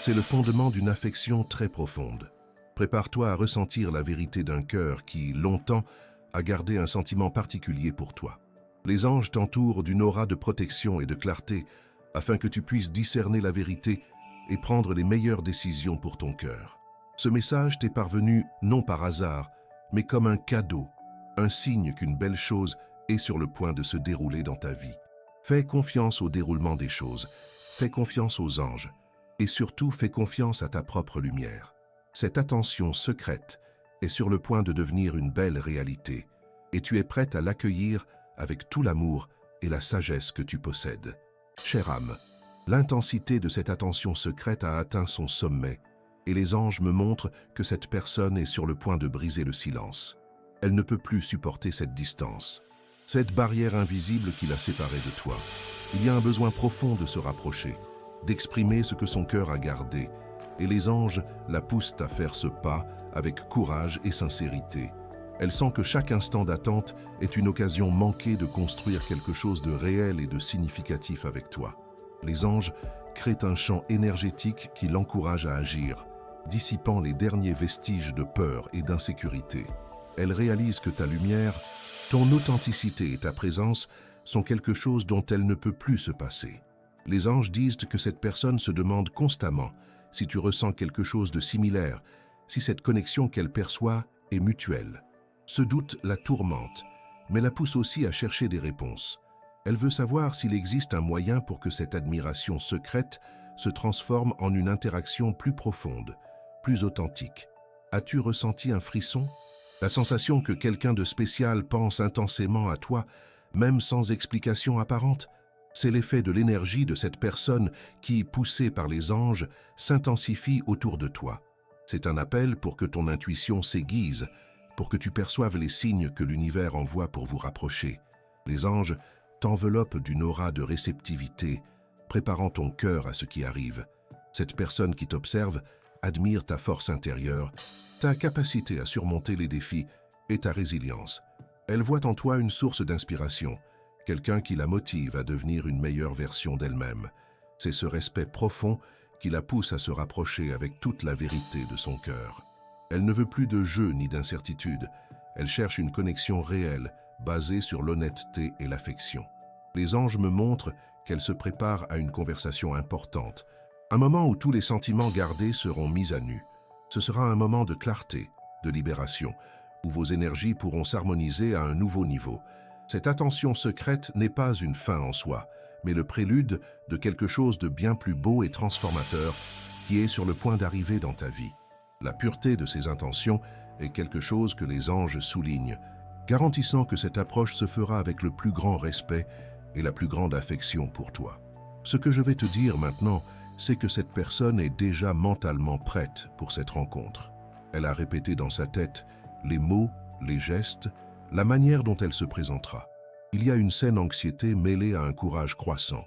C'est le fondement d'une affection très profonde. Prépare-toi à ressentir la vérité d'un cœur qui, longtemps, a gardé un sentiment particulier pour toi. Les anges t'entourent d'une aura de protection et de clarté afin que tu puisses discerner la vérité et prendre les meilleures décisions pour ton cœur. Ce message t'est parvenu non par hasard, mais comme un cadeau, un signe qu'une belle chose est sur le point de se dérouler dans ta vie. Fais confiance au déroulement des choses, fais confiance aux anges, et surtout fais confiance à ta propre lumière. Cette attention secrète est sur le point de devenir une belle réalité, et tu es prête à l'accueillir avec tout l'amour et la sagesse que tu possèdes. Chère âme, l'intensité de cette attention secrète a atteint son sommet, et les anges me montrent que cette personne est sur le point de briser le silence. Elle ne peut plus supporter cette distance, cette barrière invisible qui l'a séparée de toi. Il y a un besoin profond de se rapprocher, d'exprimer ce que son cœur a gardé, et les anges la poussent à faire ce pas avec courage et sincérité. Elle sent que chaque instant d'attente est une occasion manquée de construire quelque chose de réel et de significatif avec toi. Les anges créent un champ énergétique qui l'encourage à agir, dissipant les derniers vestiges de peur et d'insécurité. Elle réalise que ta lumière, ton authenticité et ta présence sont quelque chose dont elle ne peut plus se passer. Les anges disent que cette personne se demande constamment si tu ressens quelque chose de similaire, si cette connexion qu'elle perçoit est mutuelle. Ce doute la tourmente, mais la pousse aussi à chercher des réponses. Elle veut savoir s'il existe un moyen pour que cette admiration secrète se transforme en une interaction plus profonde, plus authentique. As-tu ressenti un frisson? La sensation que quelqu'un de spécial pense intensément à toi, même sans explication apparente? C'est l'effet de l'énergie de cette personne qui, poussée par les anges, s'intensifie autour de toi. C'est un appel pour que ton intuition s'aiguise, pour que tu perçoives les signes que l'univers envoie pour vous rapprocher. Les anges t'enveloppent d'une aura de réceptivité, préparant ton cœur à ce qui arrive. Cette personne qui t'observe admire ta force intérieure, ta capacité à surmonter les défis et ta résilience. Elle voit en toi une source d'inspiration, quelqu'un qui la motive à devenir une meilleure version d'elle-même. C'est ce respect profond qui la pousse à se rapprocher avec toute la vérité de son cœur. Elle ne veut plus de jeu ni d'incertitude. Elle cherche une connexion réelle, basée sur l'honnêteté et l'affection. Les anges me montrent qu'elle se prépare à une conversation importante, un moment où tous les sentiments gardés seront mis à nu. Ce sera un moment de clarté, de libération, où vos énergies pourront s'harmoniser à un nouveau niveau. Cette attention secrète n'est pas une fin en soi, mais le prélude de quelque chose de bien plus beau et transformateur qui est sur le point d'arriver dans ta vie. La pureté de ces intentions est quelque chose que les anges soulignent, garantissant que cette approche se fera avec le plus grand respect et la plus grande affection pour toi. Ce que je vais te dire maintenant, c'est que cette personne est déjà mentalement prête pour cette rencontre. Elle a répété dans sa tête les mots, les gestes, la manière dont elle se présentera. Il y a une saine anxiété mêlée à un courage croissant,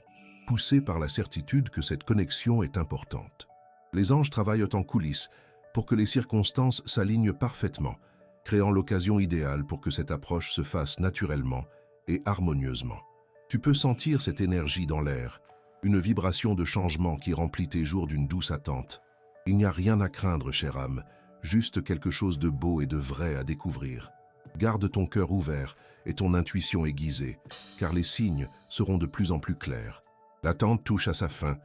poussée par la certitude que cette connexion est importante. Les anges travaillent en coulisses pour que les circonstances s'alignent parfaitement, créant l'occasion idéale pour que cette approche se fasse naturellement et harmonieusement. Tu peux sentir cette énergie dans l'air, une vibration de changement qui remplit tes jours d'une douce attente. Il n'y a rien à craindre, chère âme, juste quelque chose de beau et de vrai à découvrir. Garde ton cœur ouvert et ton intuition aiguisée, car les signes seront de plus en plus clairs. L'attente touche à sa fin,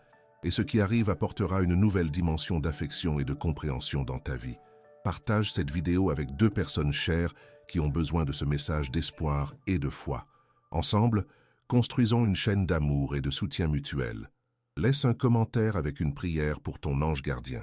et ce qui arrive apportera une nouvelle dimension d'affection et de compréhension dans ta vie. Partage cette vidéo avec 2 personnes chères qui ont besoin de ce message d'espoir et de foi. Ensemble, construisons une chaîne d'amour et de soutien mutuel. Laisse un commentaire avec une prière pour ton ange gardien.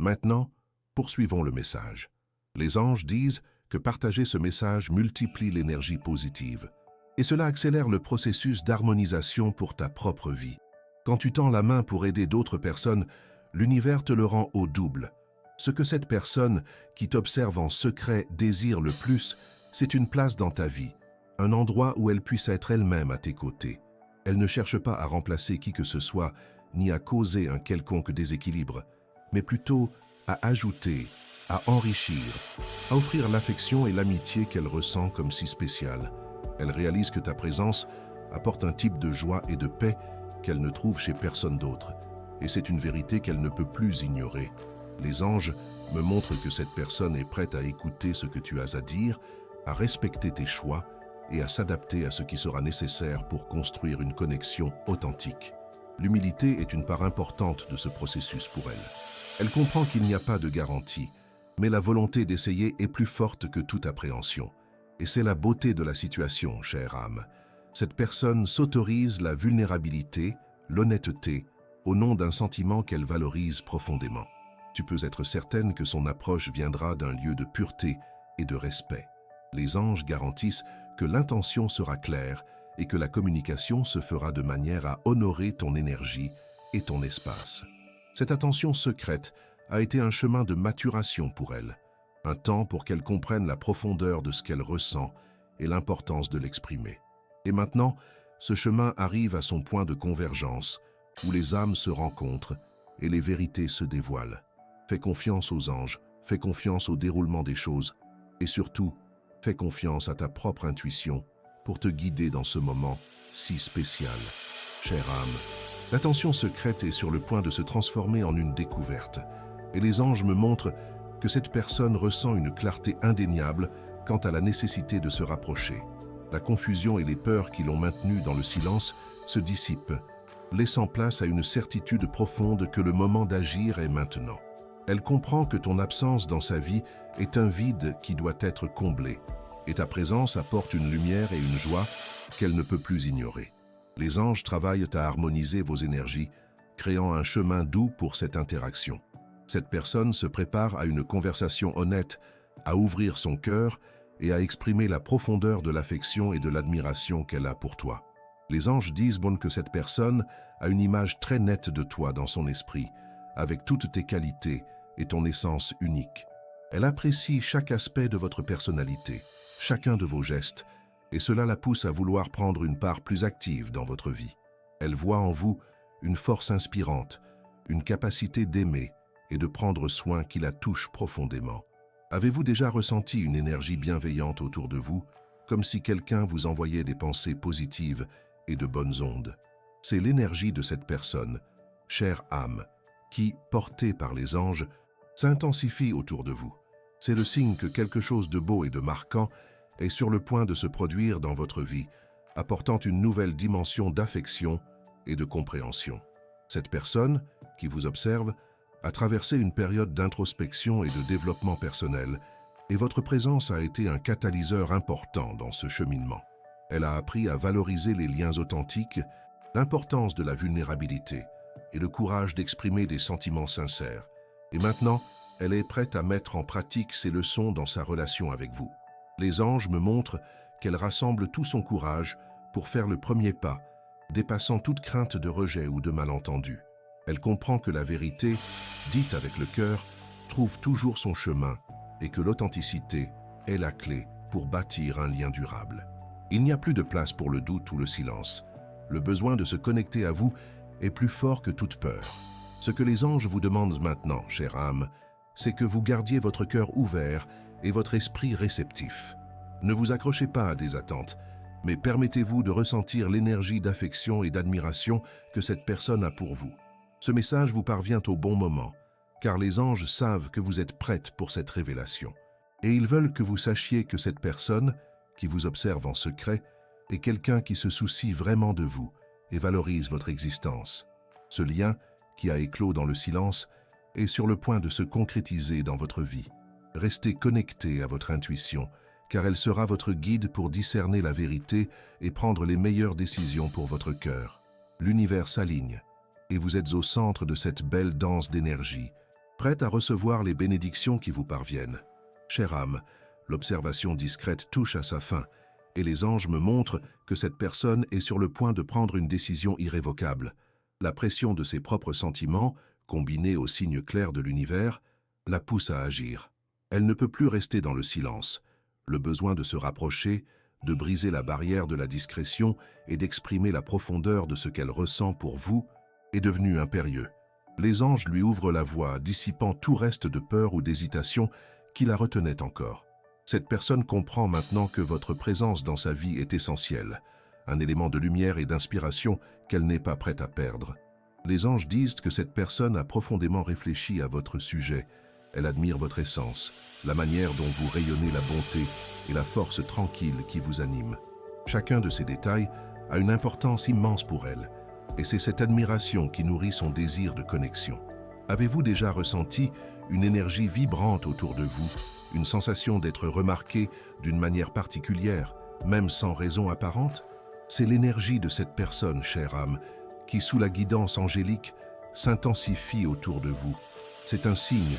Maintenant, poursuivons le message. Les anges disent que partager ce message multiplie l'énergie positive. Et cela accélère le processus d'harmonisation pour ta propre vie. Quand tu tends la main pour aider d'autres personnes, l'univers te le rend au double. Ce que cette personne qui t'observe en secret désire le plus, c'est une place dans ta vie, un endroit où elle puisse être elle-même à tes côtés. Elle ne cherche pas à remplacer qui que ce soit, ni à causer un quelconque déséquilibre, mais plutôt à ajouter, à enrichir, à offrir l'affection et l'amitié qu'elle ressent comme si spéciale. Elle réalise que ta présence apporte un type de joie et de paix qu'elle ne trouve chez personne d'autre. Et c'est une vérité qu'elle ne peut plus ignorer. Les anges me montrent que cette personne est prête à écouter ce que tu as à dire, à respecter tes choix et à s'adapter à ce qui sera nécessaire pour construire une connexion authentique. L'humilité est une part importante de ce processus pour elle. Elle comprend qu'il n'y a pas de garantie, mais la volonté d'essayer est plus forte que toute appréhension. Et c'est la beauté de la situation, chère âme. Cette personne s'autorise la vulnérabilité, l'honnêteté, au nom d'un sentiment qu'elle valorise profondément. Tu peux être certaine que son approche viendra d'un lieu de pureté et de respect. Les anges garantissent que l'intention sera claire et que la communication se fera de manière à honorer ton énergie et ton espace. Cette attention secrète a été un chemin de maturation pour elle, un temps pour qu'elle comprenne la profondeur de ce qu'elle ressent et l'importance de l'exprimer. Et maintenant, ce chemin arrive à son point de convergence, où les âmes se rencontrent et les vérités se dévoilent. Fais confiance aux anges, fais confiance au déroulement des choses, et surtout, fais confiance à ta propre intuition pour te guider dans ce moment si spécial. Chère âme, l'attention secrète est sur le point de se transformer en une découverte, et les anges me montrent que cette personne ressent une clarté indéniable quant à la nécessité de se rapprocher. La confusion et les peurs qui l'ont maintenue dans le silence se dissipent, laissant place à une certitude profonde que le moment d'agir est maintenant. Elle comprend que ton absence dans sa vie est un vide qui doit être comblé, et ta présence apporte une lumière et une joie qu'elle ne peut plus ignorer. Les anges travaillent à harmoniser vos énergies, créant un chemin doux pour cette interaction. Cette personne se prépare à une conversation honnête, à ouvrir son cœur et à exprimer la profondeur de l'affection et de l'admiration qu'elle a pour toi. Les anges disent que cette personne a une image très nette de toi dans son esprit, avec toutes tes qualités et ton essence unique. Elle apprécie chaque aspect de votre personnalité, chacun de vos gestes, et cela la pousse à vouloir prendre une part plus active dans votre vie. Elle voit en vous une force inspirante, une capacité d'aimer et de prendre soin qui la touche profondément. Avez-vous déjà ressenti une énergie bienveillante autour de vous, comme si quelqu'un vous envoyait des pensées positives et de bonnes ondes. C'est l'énergie de cette personne, chère âme, qui, portée par les anges, s'intensifie autour de vous. C'est le signe que quelque chose de beau et de marquant est sur le point de se produire dans votre vie, apportant une nouvelle dimension d'affection et de compréhension. Cette personne, qui vous observe, a traversé une période d'introspection et de développement personnel, et votre présence a été un catalyseur important dans ce cheminement. Elle a appris à valoriser les liens authentiques, l'importance de la vulnérabilité et le courage d'exprimer des sentiments sincères. Et maintenant, elle est prête à mettre en pratique ces leçons dans sa relation avec vous. Les anges me montrent qu'elle rassemble tout son courage pour faire le premier pas, dépassant toute crainte de rejet ou de malentendu. Elle comprend que la vérité, dite avec le cœur, trouve toujours son chemin et que l'authenticité est la clé pour bâtir un lien durable. Il n'y a plus de place pour le doute ou le silence. Le besoin de se connecter à vous est plus fort que toute peur. Ce que les anges vous demandent maintenant, chère âme, c'est que vous gardiez votre cœur ouvert et votre esprit réceptif. Ne vous accrochez pas à des attentes, mais permettez-vous de ressentir l'énergie d'affection et d'admiration que cette personne a pour vous. Ce message vous parvient au bon moment, car les anges savent que vous êtes prête pour cette révélation. Et ils veulent que vous sachiez que cette personne, qui vous observe en secret, est quelqu'un qui se soucie vraiment de vous et valorise votre existence. Ce lien, qui a éclos dans le silence, est sur le point de se concrétiser dans votre vie. Restez connecté à votre intuition, car elle sera votre guide pour discerner la vérité et prendre les meilleures décisions pour votre cœur. L'univers s'aligne, et vous êtes au centre de cette belle danse d'énergie, prête à recevoir les bénédictions qui vous parviennent. Chère âme, l'observation discrète touche à sa fin, et les anges me montrent que cette personne est sur le point de prendre une décision irrévocable. La pression de ses propres sentiments, combinée aux signes clairs de l'univers, la pousse à agir. Elle ne peut plus rester dans le silence. Le besoin de se rapprocher, de briser la barrière de la discrétion et d'exprimer la profondeur de ce qu'elle ressent pour vous est devenu impérieux. Les anges lui ouvrent la voie, dissipant tout reste de peur ou d'hésitation qui la retenait encore. Cette personne comprend maintenant que votre présence dans sa vie est essentielle, un élément de lumière et d'inspiration qu'elle n'est pas prête à perdre. Les anges disent que cette personne a profondément réfléchi à votre sujet. Elle admire votre essence, la manière dont vous rayonnez la bonté et la force tranquille qui vous anime. Chacun de ces détails a une importance immense pour elle, et c'est cette admiration qui nourrit son désir de connexion. Avez-vous déjà ressenti une énergie vibrante autour de vous, une sensation d'être remarqué d'une manière particulière, même sans raison apparente? C'est l'énergie de cette personne, chère âme, qui, sous la guidance angélique, s'intensifie autour de vous. C'est un signe,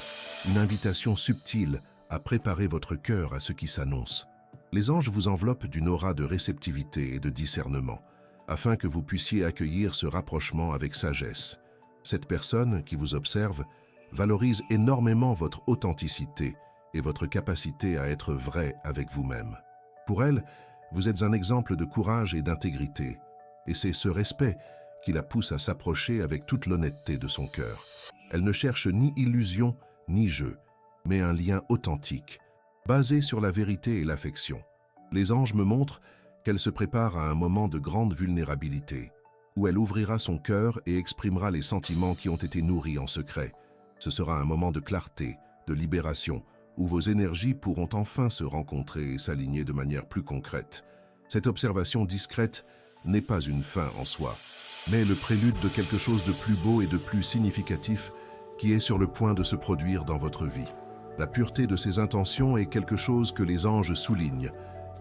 une invitation subtile à préparer votre cœur à ce qui s'annonce. Les anges vous enveloppent d'une aura de réceptivité et de discernement, afin que vous puissiez accueillir ce rapprochement avec sagesse. Cette personne qui vous observe valorise énormément votre authenticité et votre capacité à être vrai avec vous-même. Pour elle, vous êtes un exemple de courage et d'intégrité, et c'est ce respect qui la pousse à s'approcher avec toute l'honnêteté de son cœur. Elle ne cherche ni illusion ni jeu, mais un lien authentique, basé sur la vérité et l'affection. Les anges me montrent qu'elle se prépare à un moment de grande vulnérabilité, où elle ouvrira son cœur et exprimera les sentiments qui ont été nourris en secret. Ce sera un moment de clarté, de libération, où vos énergies pourront enfin se rencontrer et s'aligner de manière plus concrète. Cette observation discrète n'est pas une fin en soi, mais le prélude de quelque chose de plus beau et de plus significatif qui est sur le point de se produire dans votre vie. La pureté de ses intentions est quelque chose que les anges soulignent,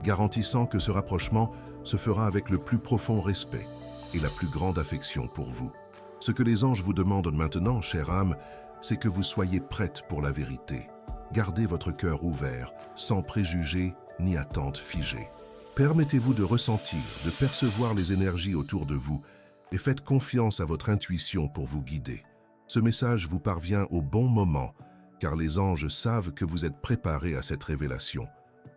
garantissant que ce rapprochement se fera avec le plus profond respect et la plus grande affection pour vous. Ce que les anges vous demandent maintenant, chère âme, c'est que vous soyez prête pour la vérité. Gardez votre cœur ouvert, sans préjugés ni attentes figées. Permettez-vous de ressentir, de percevoir les énergies autour de vous et faites confiance à votre intuition pour vous guider. Ce message vous parvient au bon moment, car les anges savent que vous êtes préparés à cette révélation,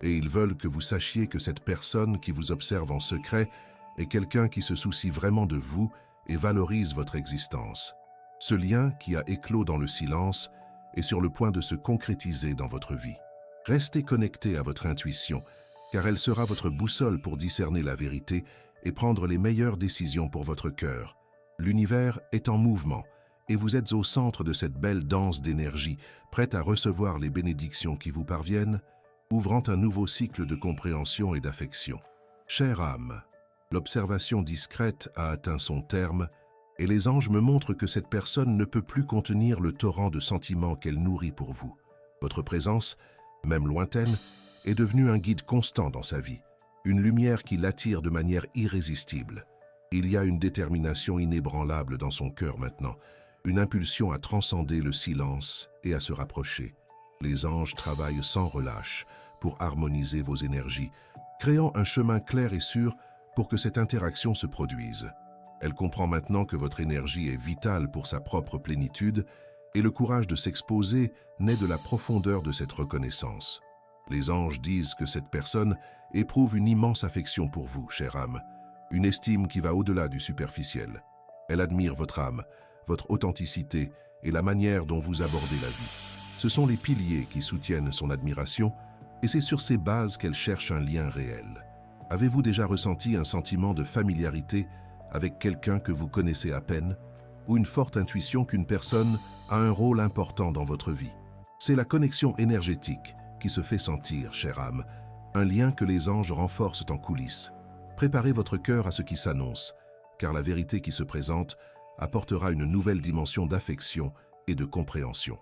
et ils veulent que vous sachiez que cette personne qui vous observe en secret est quelqu'un qui se soucie vraiment de vous et valorise votre existence. Ce lien qui a éclos dans le silence est sur le point de se concrétiser dans votre vie. Restez connecté à votre intuition, car elle sera votre boussole pour discerner la vérité et prendre les meilleures décisions pour votre cœur. L'univers est en mouvement, et vous êtes au centre de cette belle danse d'énergie, prête à recevoir les bénédictions qui vous parviennent, ouvrant un nouveau cycle de compréhension et d'affection. Chère âme, l'observation discrète a atteint son terme, et les anges me montrent que cette personne ne peut plus contenir le torrent de sentiments qu'elle nourrit pour vous. Votre présence, même lointaine, est devenue un guide constant dans sa vie, une lumière qui l'attire de manière irrésistible. Il y a une détermination inébranlable dans son cœur maintenant, une impulsion à transcender le silence et à se rapprocher. Les anges travaillent sans relâche pour harmoniser vos énergies, créant un chemin clair et sûr pour que cette interaction se produise. Elle comprend maintenant que votre énergie est vitale pour sa propre plénitude et le courage de s'exposer naît de la profondeur de cette reconnaissance. Les anges disent que cette personne éprouve une immense affection pour vous, chère âme, une estime qui va au-delà du superficiel. Elle admire votre âme, votre authenticité et la manière dont vous abordez la vie. Ce sont les piliers qui soutiennent son admiration et c'est sur ces bases qu'elle cherche un lien réel. Avez-vous déjà ressenti un sentiment de familiarité avec quelqu'un que vous connaissez à peine ou une forte intuition qu'une personne a un rôle important dans votre vie? C'est la connexion énergétique qui se fait sentir, chère âme, un lien que les anges renforcent en coulisses. Préparez votre cœur à ce qui s'annonce, car la vérité qui se présente apportera une nouvelle dimension d'affection et de compréhension.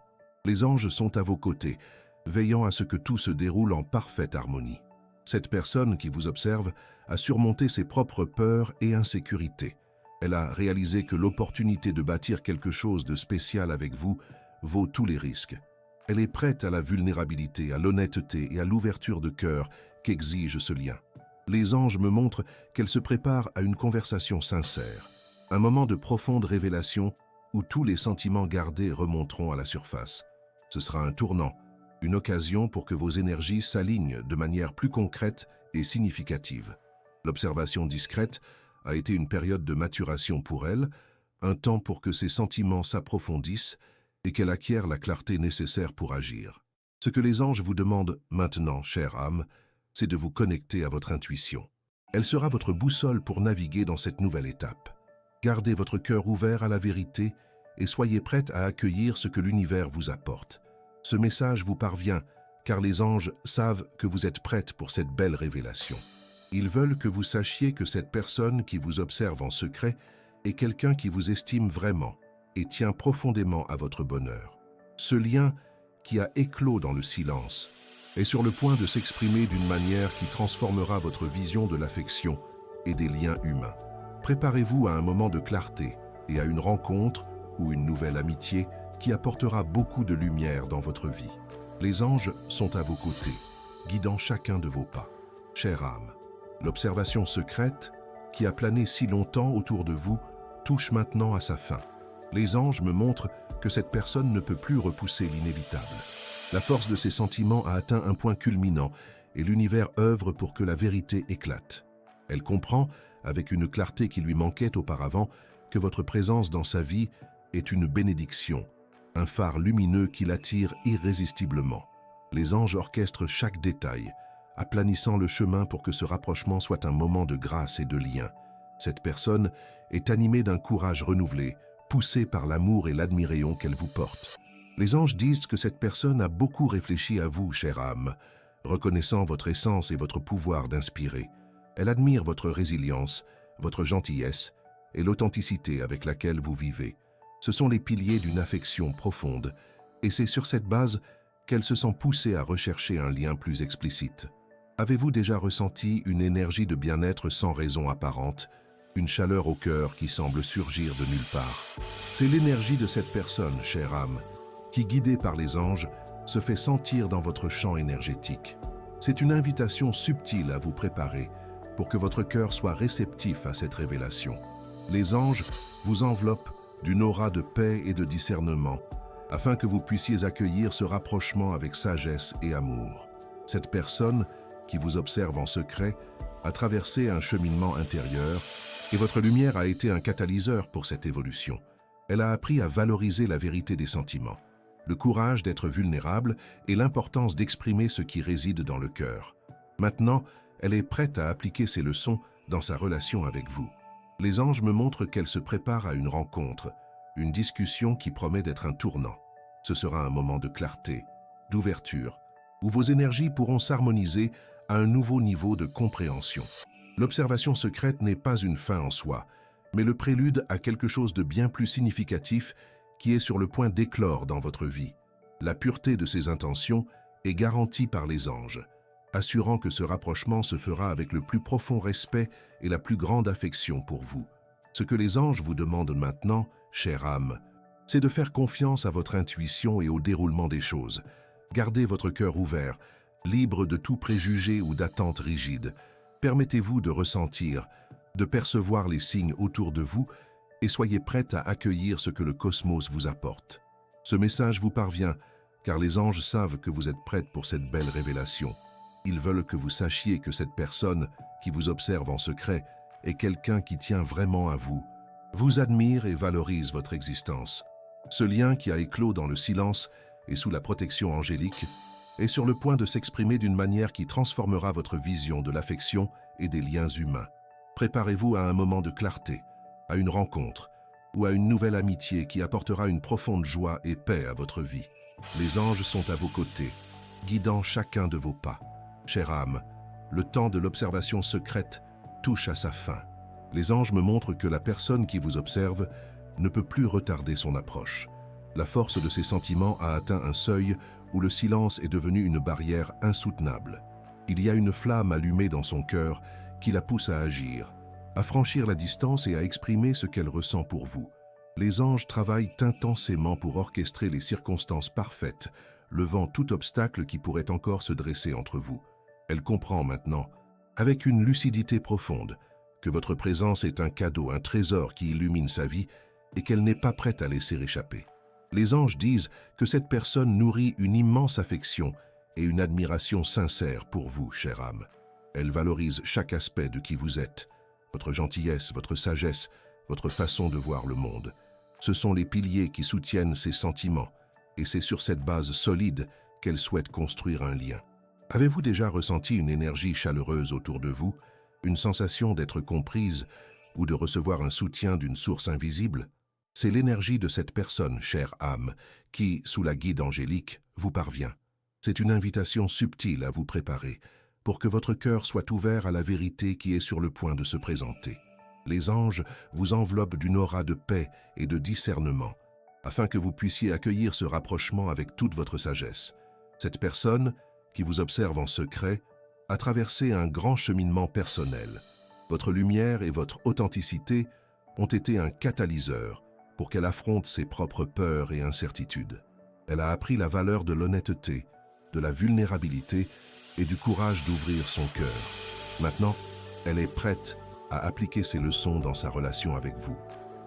Les anges sont à vos côtés, veillant à ce que tout se déroule en parfaite harmonie. Cette personne qui vous observe a surmonté ses propres peurs et insécurités. Elle a réalisé que l'opportunité de bâtir quelque chose de spécial avec vous vaut tous les risques. Elle est prête à la vulnérabilité, à l'honnêteté et à l'ouverture de cœur qu'exige ce lien. Les anges me montrent qu'elle se prépare à une conversation sincère, un moment de profonde révélation où tous les sentiments gardés remonteront à la surface. Ce sera un tournant, une occasion pour que vos énergies s'alignent de manière plus concrète et significative. L'observation discrète a été une période de maturation pour elle, un temps pour que ses sentiments s'approfondissent et qu'elle acquiert la clarté nécessaire pour agir. Ce que les anges vous demandent maintenant, chère âme, c'est de vous connecter à votre intuition. Elle sera votre boussole pour naviguer dans cette nouvelle étape. Gardez votre cœur ouvert à la vérité et soyez prête à accueillir ce que l'univers vous apporte. Ce message vous parvient car les anges savent que vous êtes prête pour cette belle révélation. Ils veulent que vous sachiez que cette personne qui vous observe en secret est quelqu'un qui vous estime vraiment et tient profondément à votre bonheur. Ce lien qui a éclos dans le silence est sur le point de s'exprimer d'une manière qui transformera votre vision de l'affection et des liens humains. Préparez-vous à un moment de clarté et à une rencontre ou une nouvelle amitié qui apportera beaucoup de lumière dans votre vie. Les anges sont à vos côtés, guidant chacun de vos pas. Chère âme, l'observation secrète, qui a plané si longtemps autour de vous, touche maintenant à sa fin. Les anges me montrent que cette personne ne peut plus repousser l'inévitable. La force de ses sentiments a atteint un point culminant et l'univers œuvre pour que la vérité éclate. Elle comprend, avec une clarté qui lui manquait auparavant, que votre présence dans sa vie est une bénédiction, un phare lumineux qui l'attire irrésistiblement. Les anges orchestrent chaque détail, aplanissant le chemin pour que ce rapprochement soit un moment de grâce et de lien. Cette personne est animée d'un courage renouvelé, poussée par l'amour et l'admiration qu'elle vous porte. Les anges disent que cette personne a beaucoup réfléchi à vous, chère âme, reconnaissant votre essence et votre pouvoir d'inspirer. Elle admire votre résilience, votre gentillesse et l'authenticité avec laquelle vous vivez. Ce sont les piliers d'une affection profonde, et c'est sur cette base qu'elle se sent poussée à rechercher un lien plus explicite. Avez-vous déjà ressenti une énergie de bien-être sans raison apparente, une chaleur au cœur qui semble surgir de nulle part? C'est l'énergie de cette personne, chère âme, qui, guidée par les anges, se fait sentir dans votre champ énergétique. C'est une invitation subtile à vous préparer pour que votre cœur soit réceptif à cette révélation. Les anges vous enveloppent d'une aura de paix et de discernement, afin que vous puissiez accueillir ce rapprochement avec sagesse et amour. Cette personne, qui vous observe en secret, a traversé un cheminement intérieur, et votre lumière a été un catalyseur pour cette évolution. Elle a appris à valoriser la vérité des sentiments, le courage d'être vulnérable et l'importance d'exprimer ce qui réside dans le cœur. Maintenant, elle est prête à appliquer ces leçons dans sa relation avec vous. Les anges me montrent qu'elle se prépare à une rencontre, une discussion qui promet d'être un tournant. Ce sera un moment de clarté, d'ouverture, où vos énergies pourront s'harmoniser à un nouveau niveau de compréhension. L'observation secrète n'est pas une fin en soi, mais le prélude à quelque chose de bien plus significatif qui est sur le point d'éclore dans votre vie. La pureté de ses intentions est garantie par les anges, assurant que ce rapprochement se fera avec le plus profond respect et la plus grande affection pour vous. Ce que les anges vous demandent maintenant, chère âme, c'est de faire confiance à votre intuition et au déroulement des choses. Gardez votre cœur ouvert, libre de tout préjugé ou d'attente rigide. Permettez-vous de ressentir, de percevoir les signes autour de vous et soyez prête à accueillir ce que le cosmos vous apporte. Ce message vous parvient, car les anges savent que vous êtes prête pour cette belle révélation. Ils veulent que vous sachiez que cette personne qui vous observe en secret est quelqu'un qui tient vraiment à vous, vous admire et valorise votre existence. Ce lien qui a éclos dans le silence et sous la protection angélique est sur le point de s'exprimer d'une manière qui transformera votre vision de l'affection et des liens humains. Préparez-vous à un moment de clarté, à une rencontre ou à une nouvelle amitié qui apportera une profonde joie et paix à votre vie. Les anges sont à vos côtés, guidant chacun de vos pas. Chère âme, le temps de l'observation secrète touche à sa fin. Les anges me montrent que la personne qui vous observe ne peut plus retarder son approche. La force de ses sentiments a atteint un seuil où le silence est devenu une barrière insoutenable. Il y a une flamme allumée dans son cœur qui la pousse à agir, à franchir la distance et à exprimer ce qu'elle ressent pour vous. Les anges travaillent intensément pour orchestrer les circonstances parfaites, levant tout obstacle qui pourrait encore se dresser entre vous. Elle comprend maintenant, avec une lucidité profonde, que votre présence est un cadeau, un trésor qui illumine sa vie et qu'elle n'est pas prête à laisser échapper. Les anges disent que cette personne nourrit une immense affection et une admiration sincère pour vous, chère âme. Elle valorise chaque aspect de qui vous êtes, votre gentillesse, votre sagesse, votre façon de voir le monde. Ce sont les piliers qui soutiennent ses sentiments, et c'est sur cette base solide qu'elle souhaite construire un lien. Avez-vous déjà ressenti une énergie chaleureuse autour de vous, une sensation d'être comprise ou de recevoir un soutien d'une source invisible? C'est l'énergie de cette personne, chère âme, qui, sous la guide angélique, vous parvient. C'est une invitation subtile à vous préparer, pour que votre cœur soit ouvert à la vérité qui est sur le point de se présenter. Les anges vous enveloppent d'une aura de paix et de discernement, afin que vous puissiez accueillir ce rapprochement avec toute votre sagesse. Cette personne, qui vous observe en secret, a traversé un grand cheminement personnel. Votre lumière et votre authenticité ont été un catalyseur pour qu'elle affronte ses propres peurs et incertitudes. Elle a appris la valeur de l'honnêteté, de la vulnérabilité et du courage d'ouvrir son cœur. Maintenant, elle est prête à appliquer ces leçons dans sa relation avec vous.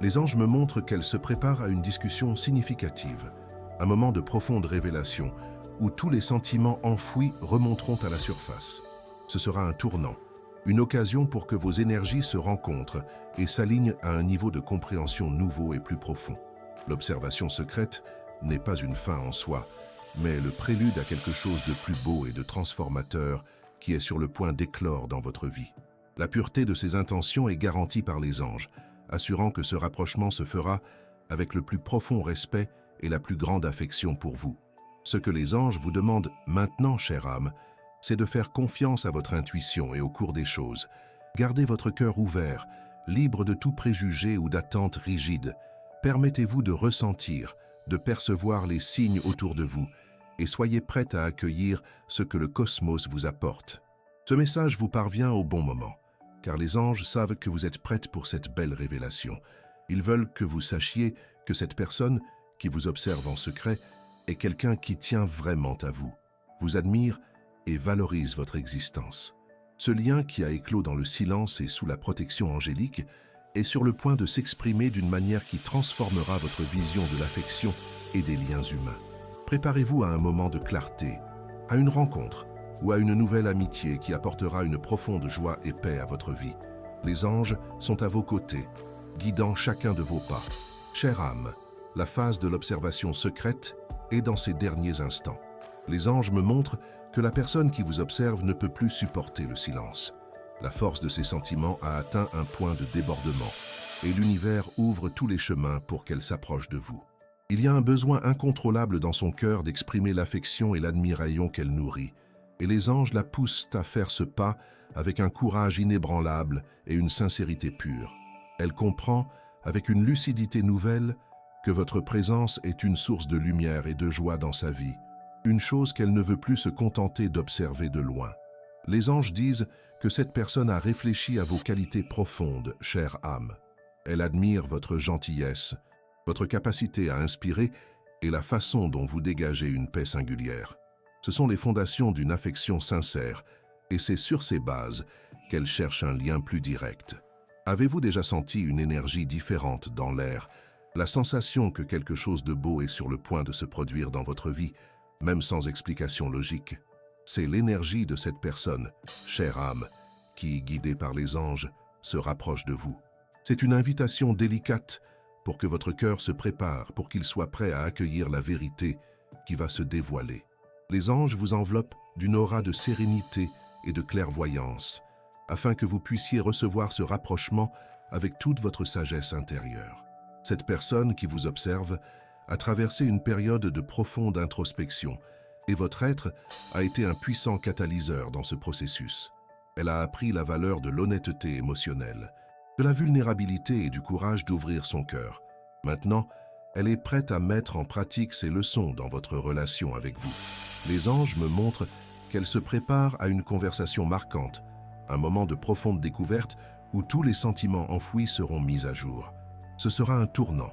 Les anges me montrent qu'elle se prépare à une discussion significative, un moment de profonde révélation où tous les sentiments enfouis remonteront à la surface. Ce sera un tournant, une occasion pour que vos énergies se rencontrent et s'alignent à un niveau de compréhension nouveau et plus profond. L'observation secrète n'est pas une fin en soi, mais le prélude à quelque chose de plus beau et de transformateur qui est sur le point d'éclore dans votre vie. La pureté de ses intentions est garantie par les anges, assurant que ce rapprochement se fera avec le plus profond respect et la plus grande affection pour vous. Ce que les anges vous demandent maintenant, chère âme, c'est de faire confiance à votre intuition et au cours des choses. Gardez votre cœur ouvert, libre de tout préjugé ou d'attente rigide. Permettez-vous de ressentir, de percevoir les signes autour de vous et soyez prête à accueillir ce que le cosmos vous apporte. Ce message vous parvient au bon moment, car les anges savent que vous êtes prête pour cette belle révélation. Ils veulent que vous sachiez que cette personne qui vous observe en secret est quelqu'un qui tient vraiment à vous, vous admire et valorise votre existence. Ce lien qui a éclos dans le silence et sous la protection angélique est sur le point de s'exprimer d'une manière qui transformera votre vision de l'affection et des liens humains. Préparez-vous à un moment de clarté, à une rencontre ou à une nouvelle amitié qui apportera une profonde joie et paix à votre vie. Les anges sont à vos côtés, guidant chacun de vos pas. Chère âme, la phase de l'observation secrète est dans ces derniers instants. Les anges me montrent que la personne qui vous observe ne peut plus supporter le silence. La force de ses sentiments a atteint un point de débordement, et l'univers ouvre tous les chemins pour qu'elle s'approche de vous. Il y a un besoin incontrôlable dans son cœur d'exprimer l'affection et l'admiration qu'elle nourrit, et les anges la poussent à faire ce pas avec un courage inébranlable et une sincérité pure. Elle comprend, avec une lucidité nouvelle, que votre présence est une source de lumière et de joie dans sa vie, une chose qu'elle ne veut plus se contenter d'observer de loin. Les anges disent que cette personne a réfléchi à vos qualités profondes, chère âme. Elle admire votre gentillesse, votre capacité à inspirer et la façon dont vous dégagez une paix singulière. Ce sont les fondations d'une affection sincère, et c'est sur ces bases qu'elle cherche un lien plus direct. Avez-vous déjà senti une énergie différente dans l'air, la sensation que quelque chose de beau est sur le point de se produire dans votre vie, même sans explication logique? C'est l'énergie de cette personne, chère âme, qui, guidée par les anges, se rapproche de vous. C'est une invitation délicate pour que votre cœur se prépare, pour qu'il soit prêt à accueillir la vérité qui va se dévoiler. Les anges vous enveloppent d'une aura de sérénité et de clairvoyance, afin que vous puissiez recevoir ce rapprochement avec toute votre sagesse intérieure. Cette personne qui vous observe a traversé une période de profonde introspection, et votre être a été un puissant catalyseur dans ce processus. Elle a appris la valeur de l'honnêteté émotionnelle, de la vulnérabilité et du courage d'ouvrir son cœur. Maintenant, elle est prête à mettre en pratique ces leçons dans votre relation avec vous. Les anges me montrent qu'elle se prépare à une conversation marquante, un moment de profonde découverte où tous les sentiments enfouis seront mis à jour. Ce sera un tournant,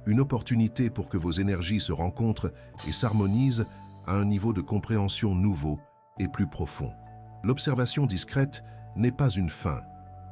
une opportunité pour que vos énergies se rencontrent et s'harmonisent à un niveau de compréhension nouveau et plus profond. L'observation discrète n'est pas une fin,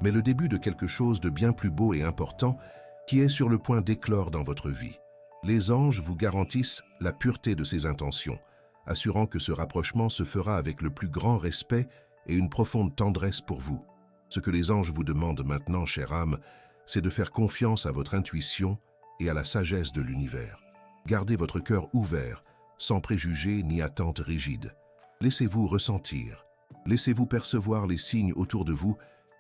mais le début de quelque chose de bien plus beau et important qui est sur le point d'éclore dans votre vie. Les anges vous garantissent la pureté de ces intentions, assurant que ce rapprochement se fera avec le plus grand respect et une profonde tendresse pour vous. Ce que les anges vous demandent maintenant, chère âme, c'est de faire confiance à votre intuition et à la sagesse de l'univers. Gardez votre cœur ouvert, sans préjugés ni attentes rigides. Laissez-vous ressentir, laissez-vous percevoir les signes autour de vous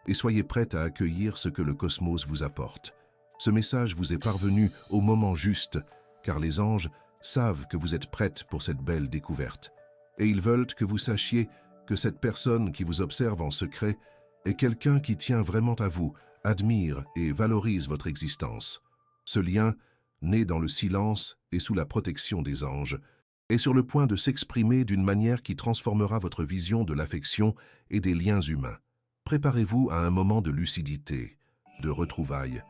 et soyez prête à accueillir ce que le cosmos vous apporte. Ce message vous est parvenu au moment juste, car les anges savent que vous êtes prête pour cette belle découverte. Et ils veulent que vous sachiez que cette personne qui vous observe en secret est quelqu'un qui tient vraiment à vous, admire et valorise votre existence. Ce lien, né dans le silence et sous la protection des anges, est sur le point de s'exprimer d'une manière qui transformera votre vision de l'affection et des liens humains. Préparez-vous à un moment de lucidité, de retrouvailles,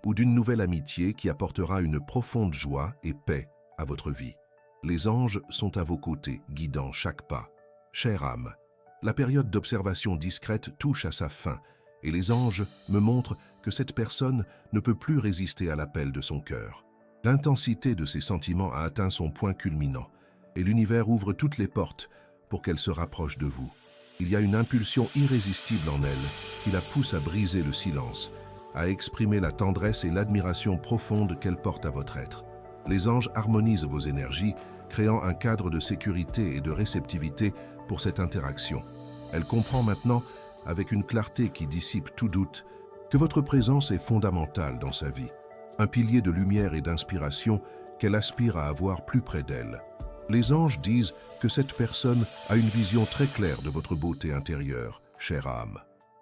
ou d'une nouvelle amitié qui apportera une profonde joie et paix à votre vie. Les anges sont à vos côtés, guidant chaque pas. Chère âme, la période d'observation discrète touche à sa fin, et les anges me montrent que cette personne ne peut plus résister à l'appel de son cœur. L'intensité de ses sentiments a atteint son point culminant, et l'univers ouvre toutes les portes pour qu'elle se rapproche de vous. Il y a une impulsion irrésistible en elle qui la pousse à briser le silence, à exprimer la tendresse et l'admiration profonde qu'elle porte à votre être. Les anges harmonisent vos énergies, créant un cadre de sécurité et de réceptivité pour cette interaction. Elle comprend maintenant, avec une clarté qui dissipe tout doute, que votre présence est fondamentale dans sa vie, un pilier de lumière et d'inspiration qu'elle aspire à avoir plus près d'elle. Les anges disent que cette personne a une vision très claire de votre beauté intérieure, chère âme.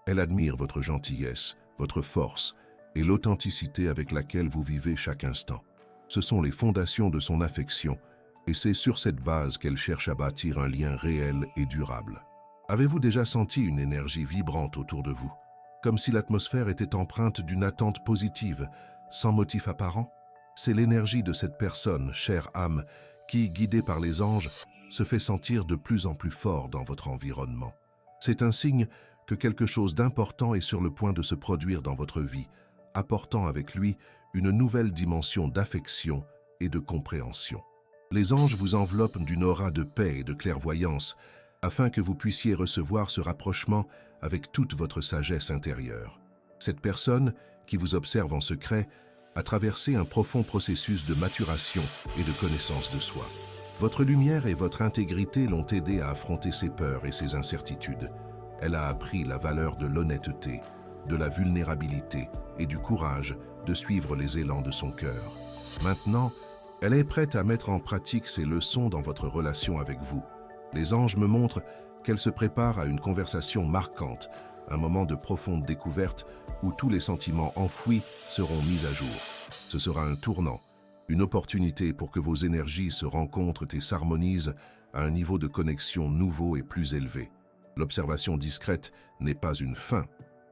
Elle admire votre gentillesse, votre force et l'authenticité avec laquelle vous vivez chaque instant. Ce sont les fondations de son affection, et c'est sur cette base qu'elle cherche à bâtir un lien réel et durable. Avez-vous déjà senti une énergie vibrante autour de vous, comme si l'atmosphère était empreinte d'une attente positive, sans motif apparent? C'est l'énergie de cette personne, chère âme, qui, guidée par les anges, se fait sentir de plus en plus fort dans votre environnement. C'est un signe que quelque chose d'important est sur le point de se produire dans votre vie, apportant avec lui une nouvelle dimension d'affection et de compréhension. Les anges vous enveloppent d'une aura de paix et de clairvoyance, afin que vous puissiez recevoir ce rapprochement avec toute votre sagesse intérieure. Cette personne, qui vous observe en secret, a traversé un profond processus de maturation et de connaissance de soi. Votre lumière et votre intégrité l'ont aidé à affronter ses peurs et ses incertitudes. Elle a appris la valeur de l'honnêteté, de la vulnérabilité et du courage de suivre les élans de son cœur. Maintenant, elle est prête à mettre en pratique ces leçons dans votre relation avec vous. Les anges me montrent qu'elle se prépare à une conversation marquante, un moment de profonde découverte où tous les sentiments enfouis seront mis à jour. Ce sera un tournant, une opportunité pour que vos énergies se rencontrent et s'harmonisent à un niveau de connexion nouveau et plus élevé. L'observation discrète n'est pas une fin,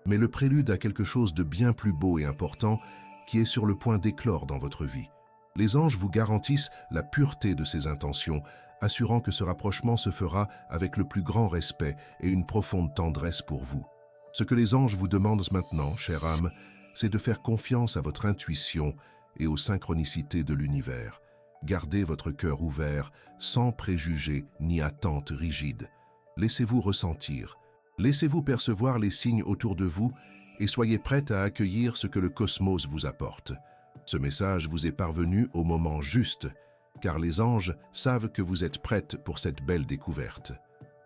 mais le prélude à quelque chose de bien plus beau et important qui est sur le point d'éclore dans votre vie. Les anges vous garantissent la pureté de ces intentions, assurant que ce rapprochement se fera avec le plus grand respect et une profonde tendresse pour vous. Ce que les anges vous demandent maintenant, chère âme, c'est de faire confiance à votre intuition et aux synchronicités de l'univers. Gardez votre cœur ouvert, sans préjugés ni attentes rigides. Laissez-vous ressentir, laissez-vous percevoir les signes autour de vous et soyez prête à accueillir ce que le cosmos vous apporte. Ce message vous est parvenu au moment juste, car les anges savent que vous êtes prête pour cette belle découverte.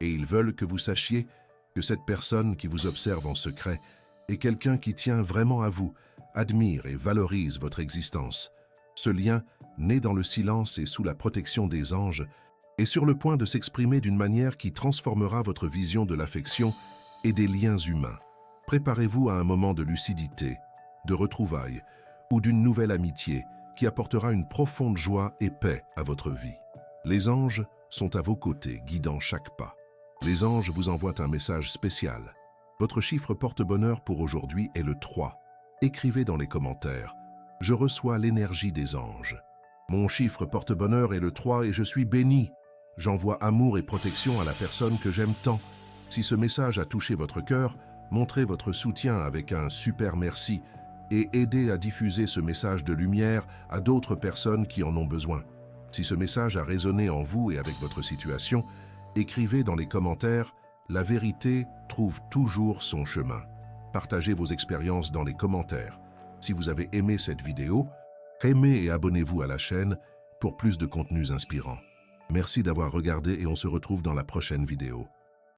Et ils veulent que vous sachiez que cette personne qui vous observe en secret est quelqu'un qui tient vraiment à vous, admire et valorise votre existence. Ce lien, né dans le silence et sous la protection des anges, est sur le point de s'exprimer d'une manière qui transformera votre vision de l'affection et des liens humains. Préparez-vous à un moment de lucidité, de retrouvailles ou d'une nouvelle amitié qui apportera une profonde joie et paix à votre vie. Les anges sont à vos côtés, guidant chaque pas. Les anges vous envoient un message spécial. Votre chiffre porte-bonheur pour aujourd'hui est le 3. Écrivez dans les commentaires « Je reçois l'énergie des anges ». Mon chiffre porte-bonheur est le 3 et je suis béni. J'envoie amour et protection à la personne que j'aime tant. Si ce message a touché votre cœur, montrez votre soutien avec un super merci et aidez à diffuser ce message de lumière à d'autres personnes qui en ont besoin. Si ce message a résonné en vous et avec votre situation, écrivez dans les commentaires « La vérité trouve toujours son chemin ». Partagez vos expériences dans les commentaires. Si vous avez aimé cette vidéo, aimez et abonnez-vous à la chaîne pour plus de contenus inspirants. Merci d'avoir regardé et on se retrouve dans la prochaine vidéo.